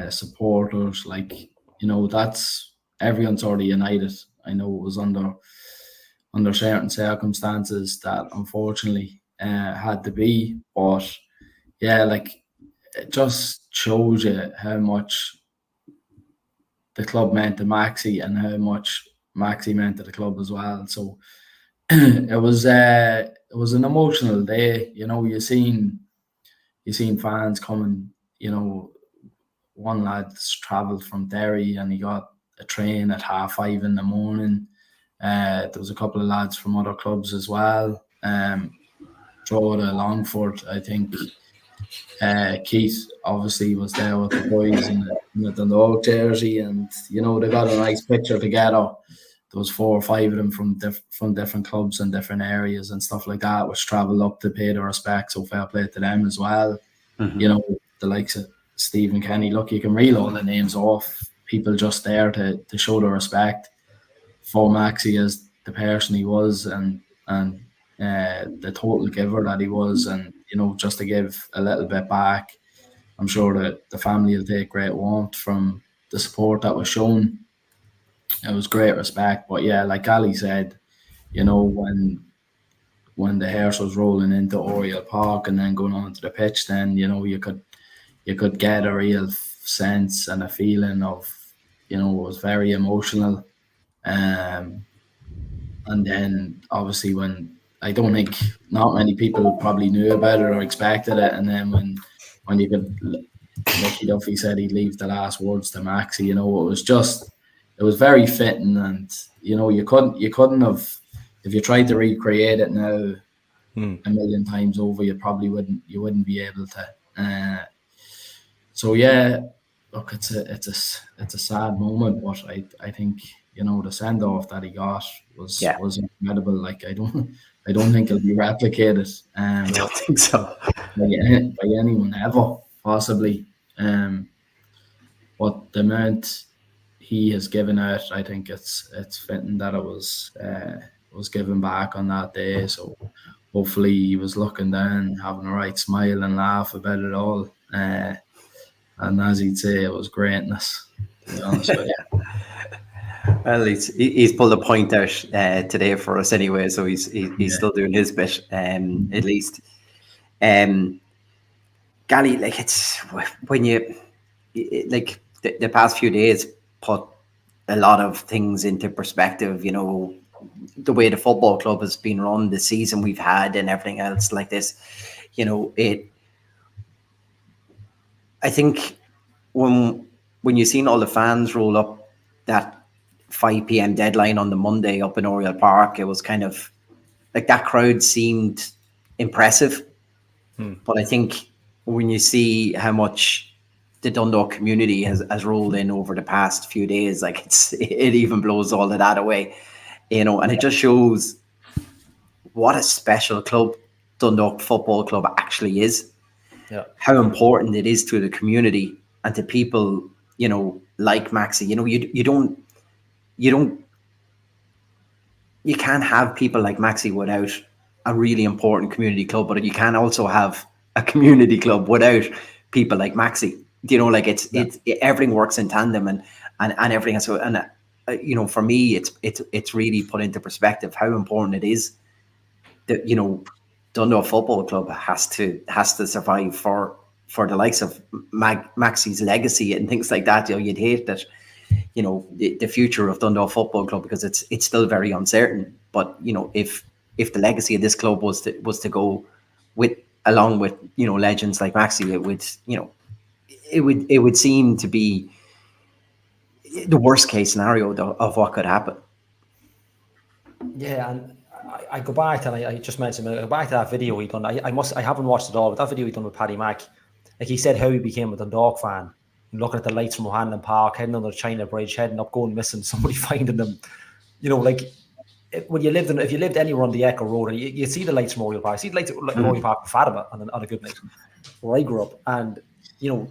supporters, like, you know, that's, everyone's already united. I know it was under certain circumstances that unfortunately had to be, but yeah, like, it just shows you how much the club meant to Maxi and how much Maxi meant to the club as well. So it was an emotional day. You know, you seen fans coming. You know, one lad's travelled from Derry and he got a train at 5:30 in the morning. There was a couple of lads from other clubs as well. Drogheda, Longford, I think. Keith obviously was there with the boys in the Dundalk jersey, and, you know, they got a nice picture together. There was 4 or 5 of them from different clubs and different areas and stuff like that, which travelled up to pay their respects. So fair play to them as well. You know, the likes of Eoin Kenny. Look, you can reel all the names off. People just there to show their respect for Maxi as the person he was, and the total giver that he was, and, you know, just to give a little bit back. I'm sure that the family will take great warmth from the support that was shown. It was great respect. But yeah, like Ali said, you know, when the hearse was rolling into Oriel Park and then going on to the pitch, then, you know, you could get a real sense and a feeling of, you know, it was very emotional. And then obviously when, I don't think not many people probably knew about it or expected it, and then when you could, Mickey Duffy said he'd leave the last words to Maxi, you know, it was very fitting. And, you know, you couldn't have, if you tried to recreate it now a million times over, you probably wouldn't be able to. So yeah, look, it's a sad moment, but I think, you know, the send off that he got was incredible. Like, I don't think it'll be replicated. I don't think so. by anyone ever, possibly. But the amount he has given out, I think it's fitting that it was given back on that day. So hopefully he was looking down, having a right smile and laugh about it all. And as he'd say, it was greatness, to be honest with you. Well, he's pulled a point out today for us anyway, so he's still doing his bit, at least. Gally, like, it's when you like the past few days put a lot of things into perspective. You know, the way the football club has been run, the season we've had, and everything else like this. You know, I think when you've seen all the fans roll up that 5 p.m. deadline on the Monday up in Oriel Park, it was kind of like that crowd seemed impressive. But I think when you see how much the Dundalk community has rolled in over the past few days, like it even blows all of that away, you know, and it just shows what a special club Dundalk Football Club actually is. Yeah. How important it is to the community and to people, you know, like Maxi. You know, you can't have people like Maxi without a really important community club, but you can also have a community club without people like Maxi. You know, like it's everything works in tandem and everything. So, and you know, for me, it's really put into perspective how important it is that, you know, Dundalk Football Club has to survive for the likes of Maxi's legacy and things like that. You know, you'd hate that, you know, the future of Dundalk Football Club, because it's still very uncertain. But, you know, if the legacy of this club was to go along with, you know, legends like Maxi, it would seem to be the worst case scenario of what could happen. Yeah, and I go back to, and I just mentioned, I go back to that video he done. I haven't watched it all, but that video he done with Paddy Mack, like he said how he became a Dundalk fan, looking at the lights from O'Hanlon Park, heading under China Bridge, heading up, going missing, somebody finding them. You know, like if you lived anywhere on the Echo Road, and you see the lights from Oriel Park, see the lights from Oriel Park in Fatima on a good night, where I grew up, and you know,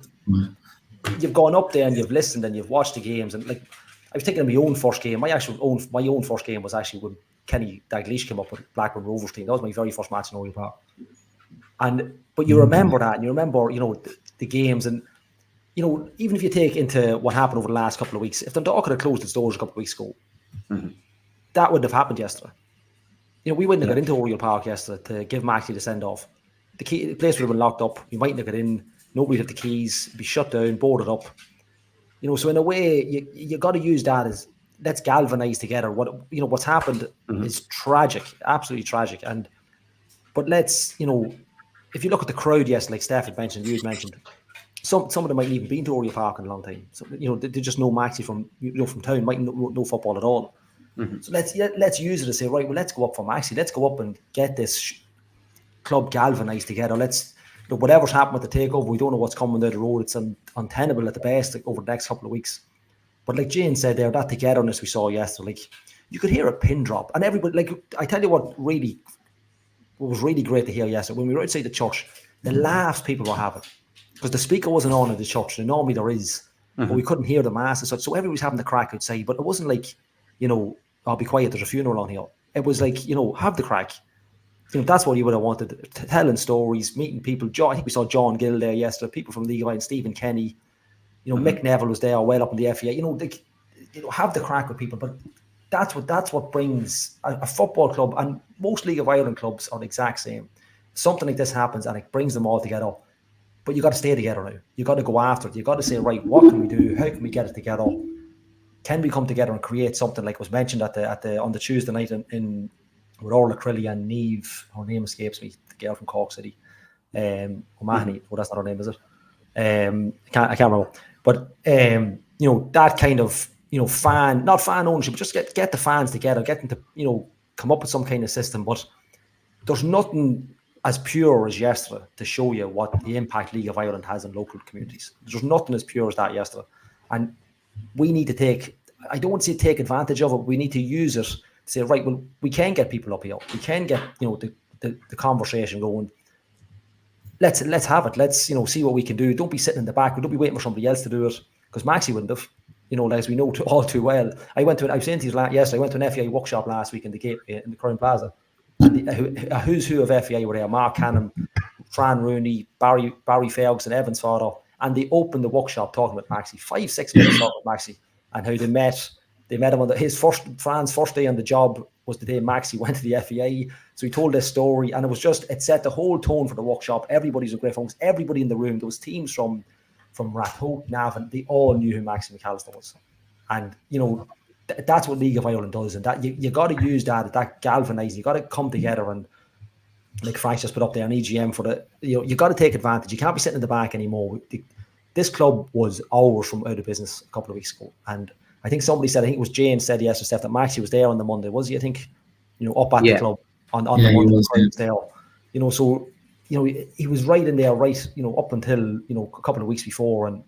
you've gone up there and you've listened and you've watched the games, and like I was thinking of my own first game. My own first game was actually when Kenny Dalglish came up with Blackburn Rovers team. That was my very first match in Oriel Park. But you remember that, and you remember, you know, the games, and you know, even if you take into what happened over the last couple of weeks, if Dundalk could have closed its doors a couple of weeks ago, that wouldn't have happened yesterday. You know, we wouldn't have got into Oriel Park yesterday to give Maxi the send off. The place would have been locked up. We mightn't have got in. Nobody had the keys. Be shut down, boarded up. You know, so in a way, you got to use that as, let's galvanize together. What's happened is tragic, absolutely tragic. But let's, you know, if you look at the crowd, yes, like Steph had mentioned, you had mentioned, some of them mightn't even been to Oriel Park in a long time. So, you know, they just know Maxi from town, might know football at all. So let's use it to say, right, well, let's go up for Maxi. Let's go up and get this club galvanized together. Let's, you know, whatever's happened with the takeover, we don't know what's coming down the road. It's untenable at the best, like, over the next couple of weeks. But like Jane said there, that togetherness we saw yesterday, like you could hear a pin drop, and everybody, like, I tell you what was really great to hear yesterday, when we were outside the church, the laughs people were having, because the speaker wasn't on in the church, and normally there is, but we couldn't hear the mass and such, so everybody was having the crack outside. But it wasn't like, you know, I'll be quiet, there's a funeral on here. It was like, you know, have the crack. You know, that's what you would have wanted, telling stories, meeting people. I think we saw John Gill there yesterday, people from lilywhites, Eoin Kenny, you know, Mick Neville was there, well up in the FA. You know, have the crack with people. But that's what brings a football club, and most League of Ireland clubs are the exact same. Something like this happens and it brings them all together. But you got to stay together now. You got to go after it. You got to say, right, what can we do? How can we get it together? Can we come together and create something like was mentioned on the Tuesday night in with Orla Crilly and Neve? Her name escapes me. The girl from Cork City, O'Mahony. Oh, that's not her name, is it? I can't remember. But you know, that kind of, you know, not fan ownership, but just get the fans together, get them to, you know, come up with some kind of system. But there's nothing as pure as yesterday to show you what the impact League of Ireland has in local communities. There's nothing as pure as that yesterday. And we need to I don't want to say take advantage of it. We need to use it to say, right, well, we can get people up here. We can get, you know, the conversation going. Let's have it. Let's, you know, see what we can do. Don't be sitting in the back. Don't be waiting for somebody else to do it, because Maxi wouldn't have. You know, as we know all too well. I was saying to you yesterday, I went to an FEI workshop last week in the Gateway in the Crown Plaza. And a who's who of FEI were there: Mark Cannon, Fran Rooney, Barry Ferguson, Evans Father, and they opened the workshop talking about Maxi. 5-6 minutes talking about Maxi and how they met. They met him on Fran's first day on the job was the day Maxi went to the FEI. So he told this story, and it set the whole tone for the workshop. Everybody's a great folks. Everybody in the room. There was teams from from Rathout, Navan, they all knew who Maxi McAllister was. And, you know, that's what League of Ireland does. And that you got to use that galvanizing. You got to come together, and like Frank just put up there, an EGM for the, you got to take advantage. You can't be sitting in the back anymore. This club was hours from out of business a couple of weeks ago. And I think somebody said, I think it was Jane said yesterday, Steph, that Maxi was there on the Monday, was he? I think, up at the club on the Monday. He was there. So, he was right in there, right, up until, a couple of weeks before. And,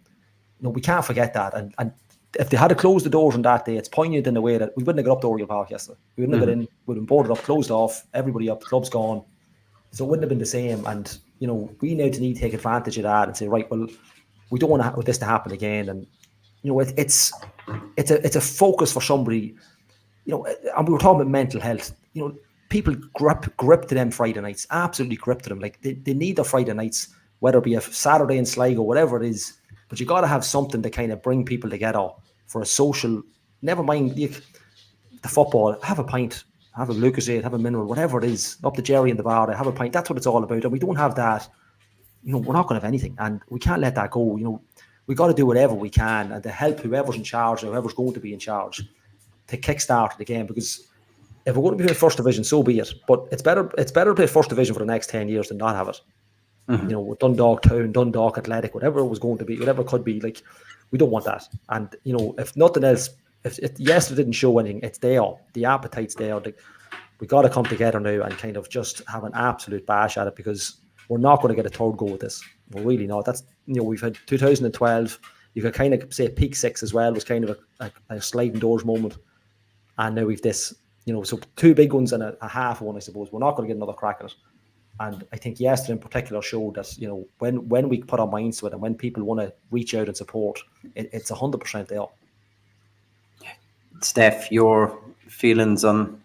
we can't forget that. And if they had to close the doors on that day, it's poignant in the way that we wouldn't have got up to Oriel Park yesterday. We wouldn't have got in, we would have been boarded up, closed off, everybody up, the club's gone. So it wouldn't have been the same. And, we now need to take advantage of that and say, right, well, we don't want this to happen again. And, it's a focus for somebody, and we were talking about mental health. People grip to them Friday nights, absolutely grip to them. Like they need their Friday nights, whether it be a Saturday in Sligo, whatever it is. But you got to have something to kind of bring people together for a social, never mind the football, have a pint, have a Lucozade, have a mineral, whatever it is, up to Jerry in the bar, have a pint. That's what it's all about. And we don't have that, we're not going to have anything. And we can't let that go. We got to do whatever we can and to help whoever's in charge, or whoever's going to be in charge, to kickstart it again. Because if we're going to be in first division, so be it. But it's better to play first division for the next 10 years than not have it. Mm-hmm. With Dundalk Town, Dundalk Athletic, whatever it was going to be, whatever it could be, like, we don't want that. And, if nothing else, if yesterday didn't show anything, it's there. The appetite's there. We got to come together now and kind of just have an absolute bash at it, because we're not going to get a third go with this. We're really not. That's, we've had 2012. You could kind of say peak 6 as well was kind of a sliding doors moment. And now we've this, so 2 big ones and a half one, I suppose. We're not going to get another crack at it. And I think yesterday in particular showed that, when we put our minds to it and when people want to reach out and support, it's 100% there. Steph, your feelings on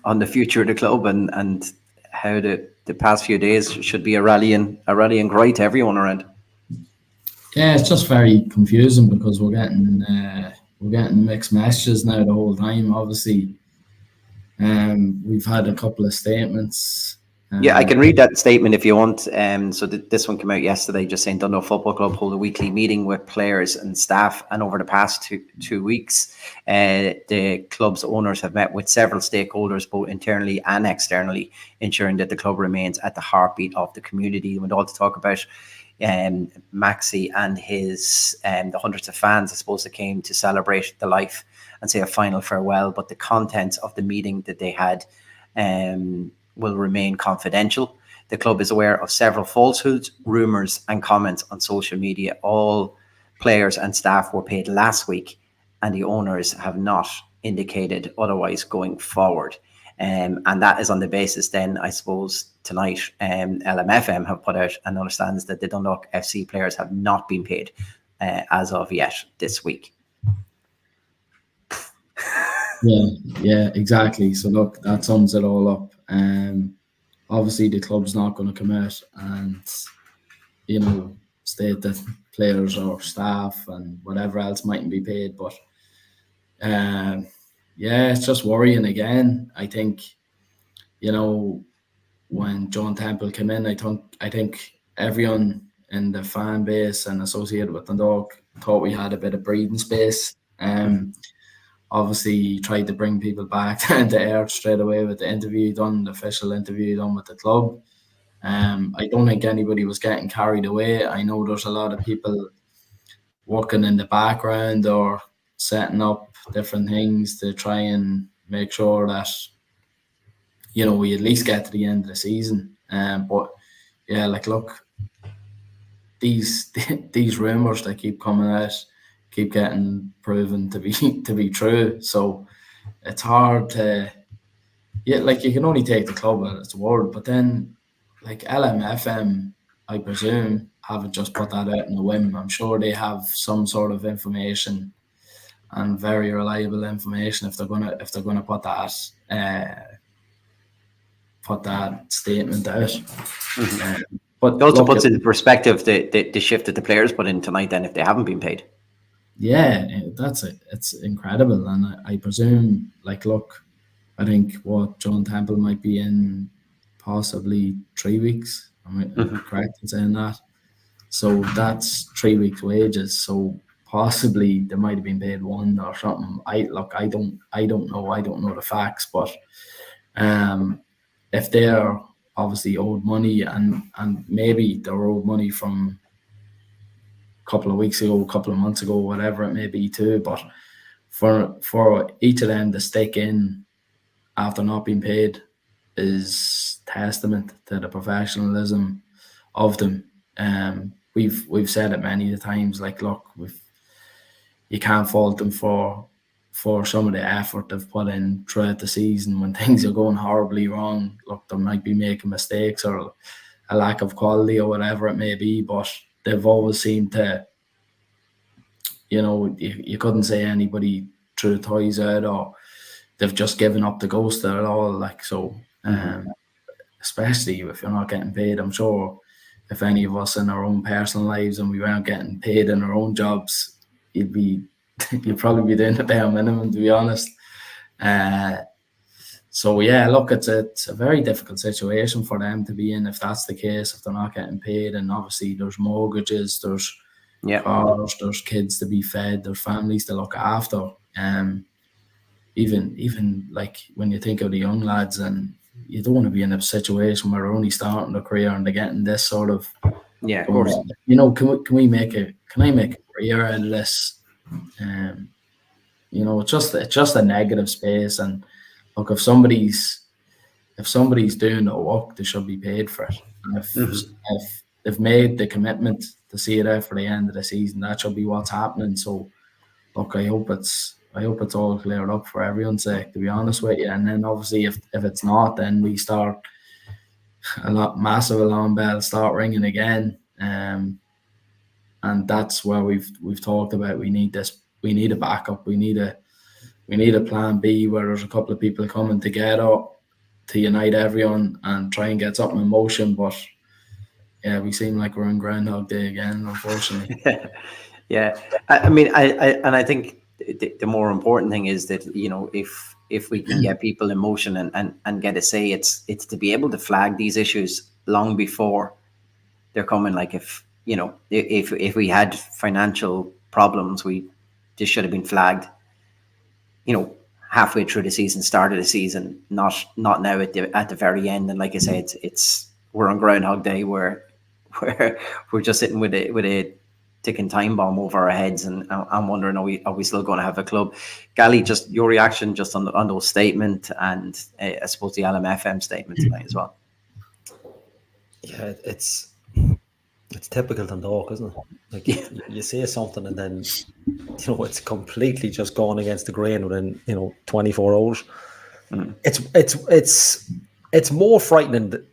the future of the club and how the past few days should be a rallying cry to everyone around. Yeah, it's just very confusing because we're getting mixed messages now the whole time. Obviously, we've had a couple of statements. Yeah, I can read that statement if you want. So this one came out yesterday, just saying Dundalk Football Club hold a weekly meeting with players and staff, and over the past two weeks, the club's owners have met with several stakeholders, both internally and externally, ensuring that the club remains at the heartbeat of the community. We went all to talk about Maxi and his the hundreds of fans, I suppose, that came to celebrate the life and say a final farewell. But the contents of the meeting that they had will remain confidential. The club is aware of several falsehoods, rumours and comments on social media. All players and staff were paid last week, and the owners have not indicated otherwise going forward. And that is on the basis then, I suppose, tonight LMFM have put out and understands that the Dundalk FC players have not been paid as of yet this week. Yeah, exactly. So look, that sums it all up. Obviously the club's not going to come out and state that players or staff and whatever else mightn't be paid, but it's just worrying again. I think when John Temple came in, I think everyone in the fan base and associated with Dundalk thought we had a bit of breathing space. Obviously, he tried to bring people back down to earth straight away with the interview done, the official interview done with the club. I don't think anybody was getting carried away. I know there's a lot of people working in the background or setting up different things to try and make sure that we at least get to the end of the season. But yeah, look, these rumors that keep coming out keep getting proven to be true. So it's hard to, you can only take the club at its word. But then, LMFM, I presume, haven't just put that out in a whim. I'm sure they have some sort of information and very reliable information if they're gonna put that statement out. Mm-hmm. But it also puts into perspective the shift that the players put in tonight then if they haven't been paid. Yeah, that's it. It's incredible. And I presume, look, I think what John Temple might be in possibly 3 weeks. Am I correct in saying that? So that's 3 weeks' wages. So possibly they might have been paid one or something. I don't know. I don't know the facts, but if they're obviously owed money and maybe they're owed money from a couple of weeks ago, a couple of months ago, whatever it may be too. But for each of them to stick in after not being paid is testament to the professionalism of them. We've said it many times. Like, look, you can't fault them for some of the effort they've put in throughout the season when things are going horribly wrong. Look, they might be making mistakes or a lack of quality or whatever it may be, but they've always seemed to, you couldn't say anybody threw the toys out or they've just given up the ghost at all. Like, so, especially if you're not getting paid, I'm sure if any of us in our own personal lives and we weren't getting paid in our own jobs, you'd probably be doing the bare minimum, to be honest. So yeah, look, it's a very difficult situation for them to be in if that's the case, if they're not getting paid. And obviously there's mortgages, there's cars, there's kids to be fed, there's families to look after. Even like when you think of the young lads, and you don't want to be in a situation where they're only starting their career and they're getting this sort of of course. Can I make a career out of this? It's just a negative space. And look, if somebody's doing the work, they should be paid for it. And if they've made the commitment to see it out for the end of the season, that should be what's happening. So look, I hope it's all cleared up for everyone's sake, to be honest with you. And then obviously if it's not, then we start massive alarm bells start ringing again. And that's where we've talked about we need a backup, we need a plan B where there's a couple of people coming together to unite everyone and try and get something in motion. But yeah, we seem like we're in Groundhog Day again, unfortunately. Yeah. I think the more important thing is that, if we can get people in motion and get a say, it's to be able to flag these issues long before they're coming. Like if we had financial problems, this should have been flagged, halfway through the season, start of the season, not now at the very end. And like I say, we're on Groundhog Day where we're just sitting with a ticking time bomb over our heads, and I'm wondering, are we still going to have a club? Gally, just your reaction just on those statement, and I suppose the LMFM statement tonight as well. Yeah, it's typical Dundalk, isn't it? Like you say something and then it's completely just gone against the grain within 24 hours. It's more frightening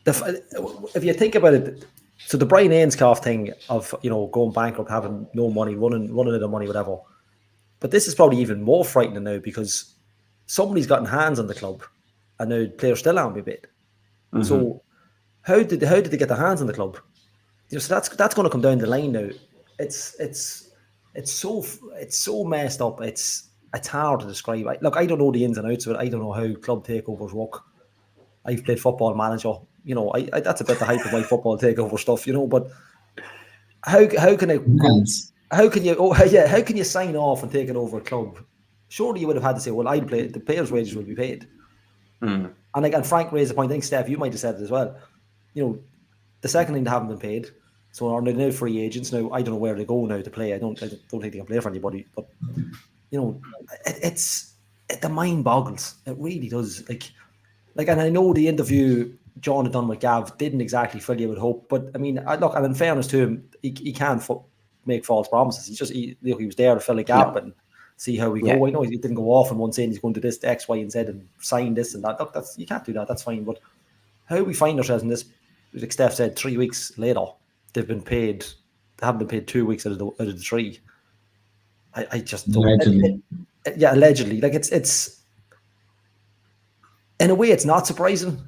if you think about it. So the Brian Ainscough thing of going bankrupt, having no money, running out of money, whatever. But this is probably even more frightening now because somebody's gotten hands on the club, and now players still aren't being paid. So how did they get their hands on the club? So that's going to come down the line now. It's so messed up. It's hard to describe. Look, I don't know the ins and outs of it. I don't know how club takeovers work. I've played Football Manager. That's a bit the hype of my football takeover stuff. But how can you sign off and take it over a club? Surely you would have had to say, well, I'd play. The players' wages will be paid. And Frank raised a point. I think Steph, you might have said it as well. The second thing, they haven't been paid. So they're now free agents. Now I don't know where they go now to play. I don't think they can play for anybody. But the mind boggles. It really does. Like, and I know the interview John had done with Gav didn't exactly fill you with hope. But I mean, look, and in fairness to him, he can't make false promises. He was there to fill a gap and see how we go. I know he didn't go off on one saying he's going to this, to X, Y, and Z, and sign this and that. Look, you can't do that. That's fine. But how we find ourselves in this, like Steph said, 3 weeks later, they've been paid. They haven't been paid 2 weeks out of the 3. I just don't. Allegedly. Allegedly. Like it's in a way it's not surprising,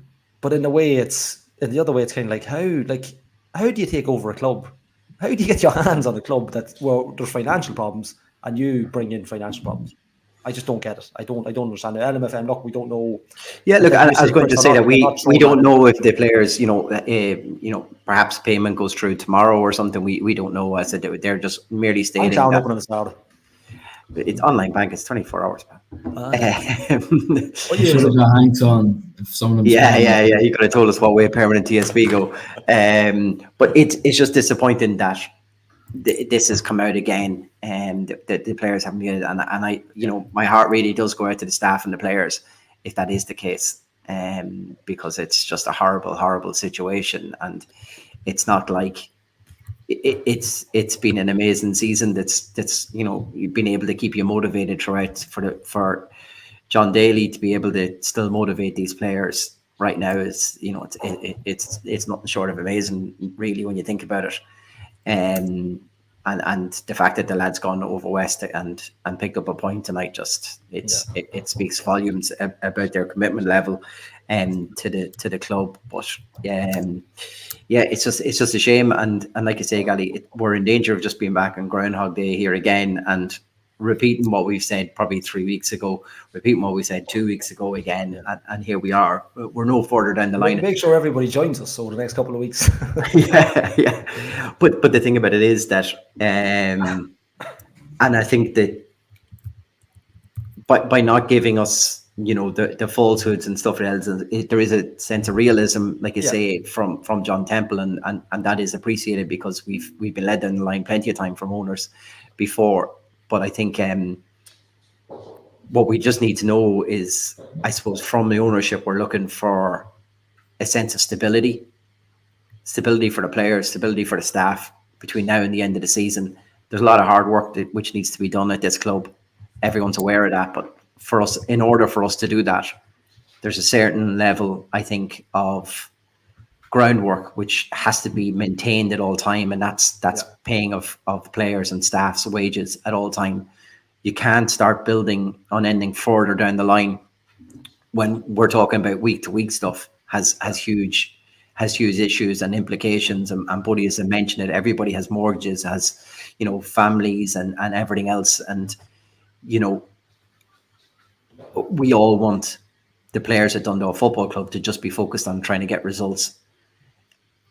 but in the other way it's kind of like how do you take over a club? How do you get your hands on a club where there's financial problems and you bring in financial problems? I just don't get it. I don't understand it. LMFM, look, we don't know. Yeah, look, I was going to say that we don't know if the players, perhaps payment goes through tomorrow or something. We don't know. As I said, they're just merely stating down that open on the start. It's online bank. It's 24 hours, man. You should have got Hanks on if some of them. Yeah. You could have told us what way permanent TSB go. But it's just disappointing that this has come out again, and the players haven't been. And I, my heart really does go out to the staff and the players if that is the case, because it's just a horrible situation, and it's not like. It's been an amazing season. That's you've been able to keep you motivated throughout. For John Daly to be able to still motivate these players right now is it's nothing short of amazing, really, when you think about it. And the fact that the lad's gone over west and picked up a point tonight, it speaks volumes about their commitment level to the club. But it's just a shame, and like I say, Gally, we're in danger of just being back on Groundhog Day here again and repeating what we've said probably 3 weeks ago, repeating what we said 2 weeks ago again, and here we are. We're no further down the line. Make sure everybody joins us over the next couple of weeks. yeah. But the thing about it is that, and I think that by not giving us, the falsehoods and stuff else, there is a sense of realism, like you say, from John Temple, and that is appreciated because we've been led down the line plenty of time from owners before. But I think what we just need to know is, I suppose, from the ownership, we're looking for a sense of stability for the players, stability for the staff between now and the end of the season. There's a lot of hard work which needs to be done at this club. Everyone's aware of that. But for us, in order for us to do that, there's a certain level, I think, of groundwork which has to be maintained at all time, and that's paying of players and staff's wages at all time. You can't start building on anything further down the line when we're talking about week to week stuff has huge issues and implications, and Buddy has mentioned it. Everybody has mortgages, has families and everything else, and we all want the players at Dundalk Football Club to just be focused on trying to get results.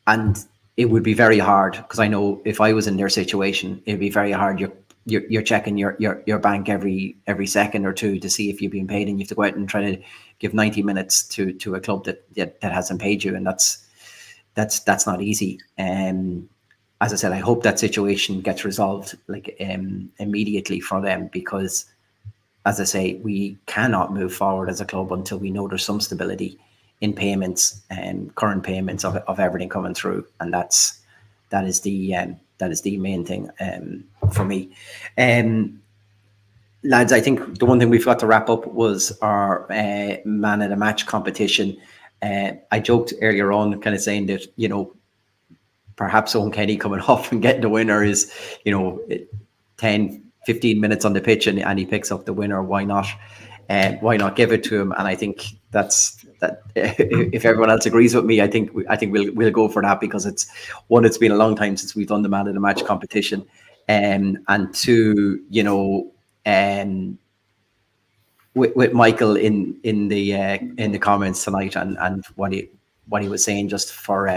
And it would be very hard, because I know if I was in their situation, it'd be very hard. You're checking your bank every second or two to see if you've been paid, and you have to go out and try to give 90 minutes to a club that hasn't paid you, and that's not easy. As I said, I hope that situation gets resolved immediately for them, because, as I say, we cannot move forward as a club until we know there's some stability in payments and current payments of everything coming through, and that is the main thing for me. Lads, I think the one thing we've got to wrap up was our man of the match competition. I joked earlier on, kind of saying that perhaps Eoin Kenny coming off and getting the winner is 10-15 minutes on the pitch and he picks up the winner. Why not give it to him? And I think that if everyone else agrees with me, I think we'll go for that, because it's been a long time since we've done the man of the match competition, and two, with Michael in the comments tonight, and what he was saying, just for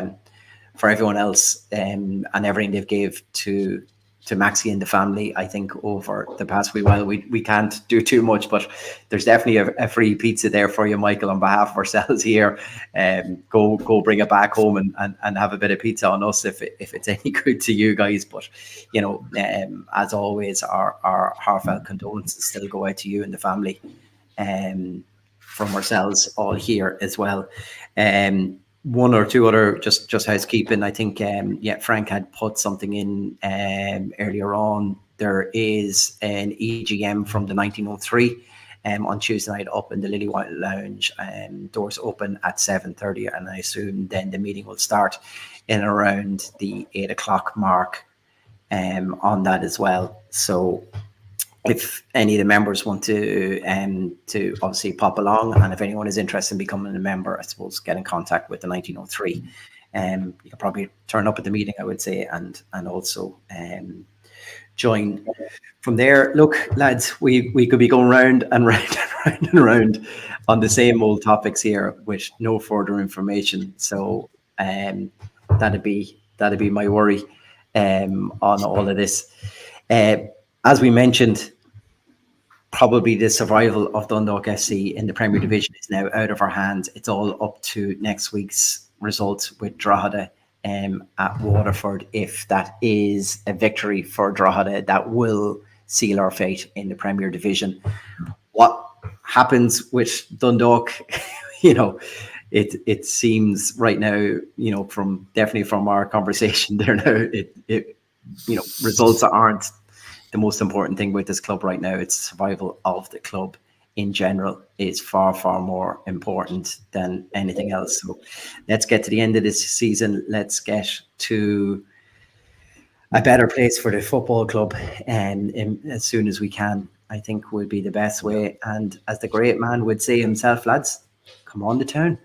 everyone else, and everything they've gave to Maxie and the family. I think over the past wee while, we can't do too much, but there's definitely a free pizza there for you, Michael, on behalf of ourselves here. Go bring it back home and have a bit of pizza on us if it's any good to you guys. But as always, our heartfelt condolences still go out to you and the family, from ourselves all here as well. One or two other just housekeeping. I think Frank had put something in earlier on. There is an EGM from the 1903 on Tuesday night up in the Lilywhites Lounge, doors open at 7:30, and I assume then the meeting will start in around the 8 o'clock mark on that as well. So if any of the members want to obviously pop along, and if anyone is interested in becoming a member, I suppose get in contact with the 1903. You can probably turn up at the meeting, I would say, and also join. From there, look, lads, we could be going round and round and round and round on the same old topics here with no further information. So that'd be my worry on all of this. As we mentioned, probably the survival of Dundalk SC in the Premier Division is now out of our hands. It's all up to next week's results with Drogheda at Waterford. If that is a victory for Drogheda, that will seal our fate in the Premier Division. What happens with Dundalk, it seems right now, definitely from our conversation there now, results aren't the most important thing with this club right now. It's survival of the club in general is far, far more important than anything else. So let's get to the end of this season. Let's get to a better place for the football club and as soon as we can, I think would be the best way. And as the great man would say himself, lads, come on to town.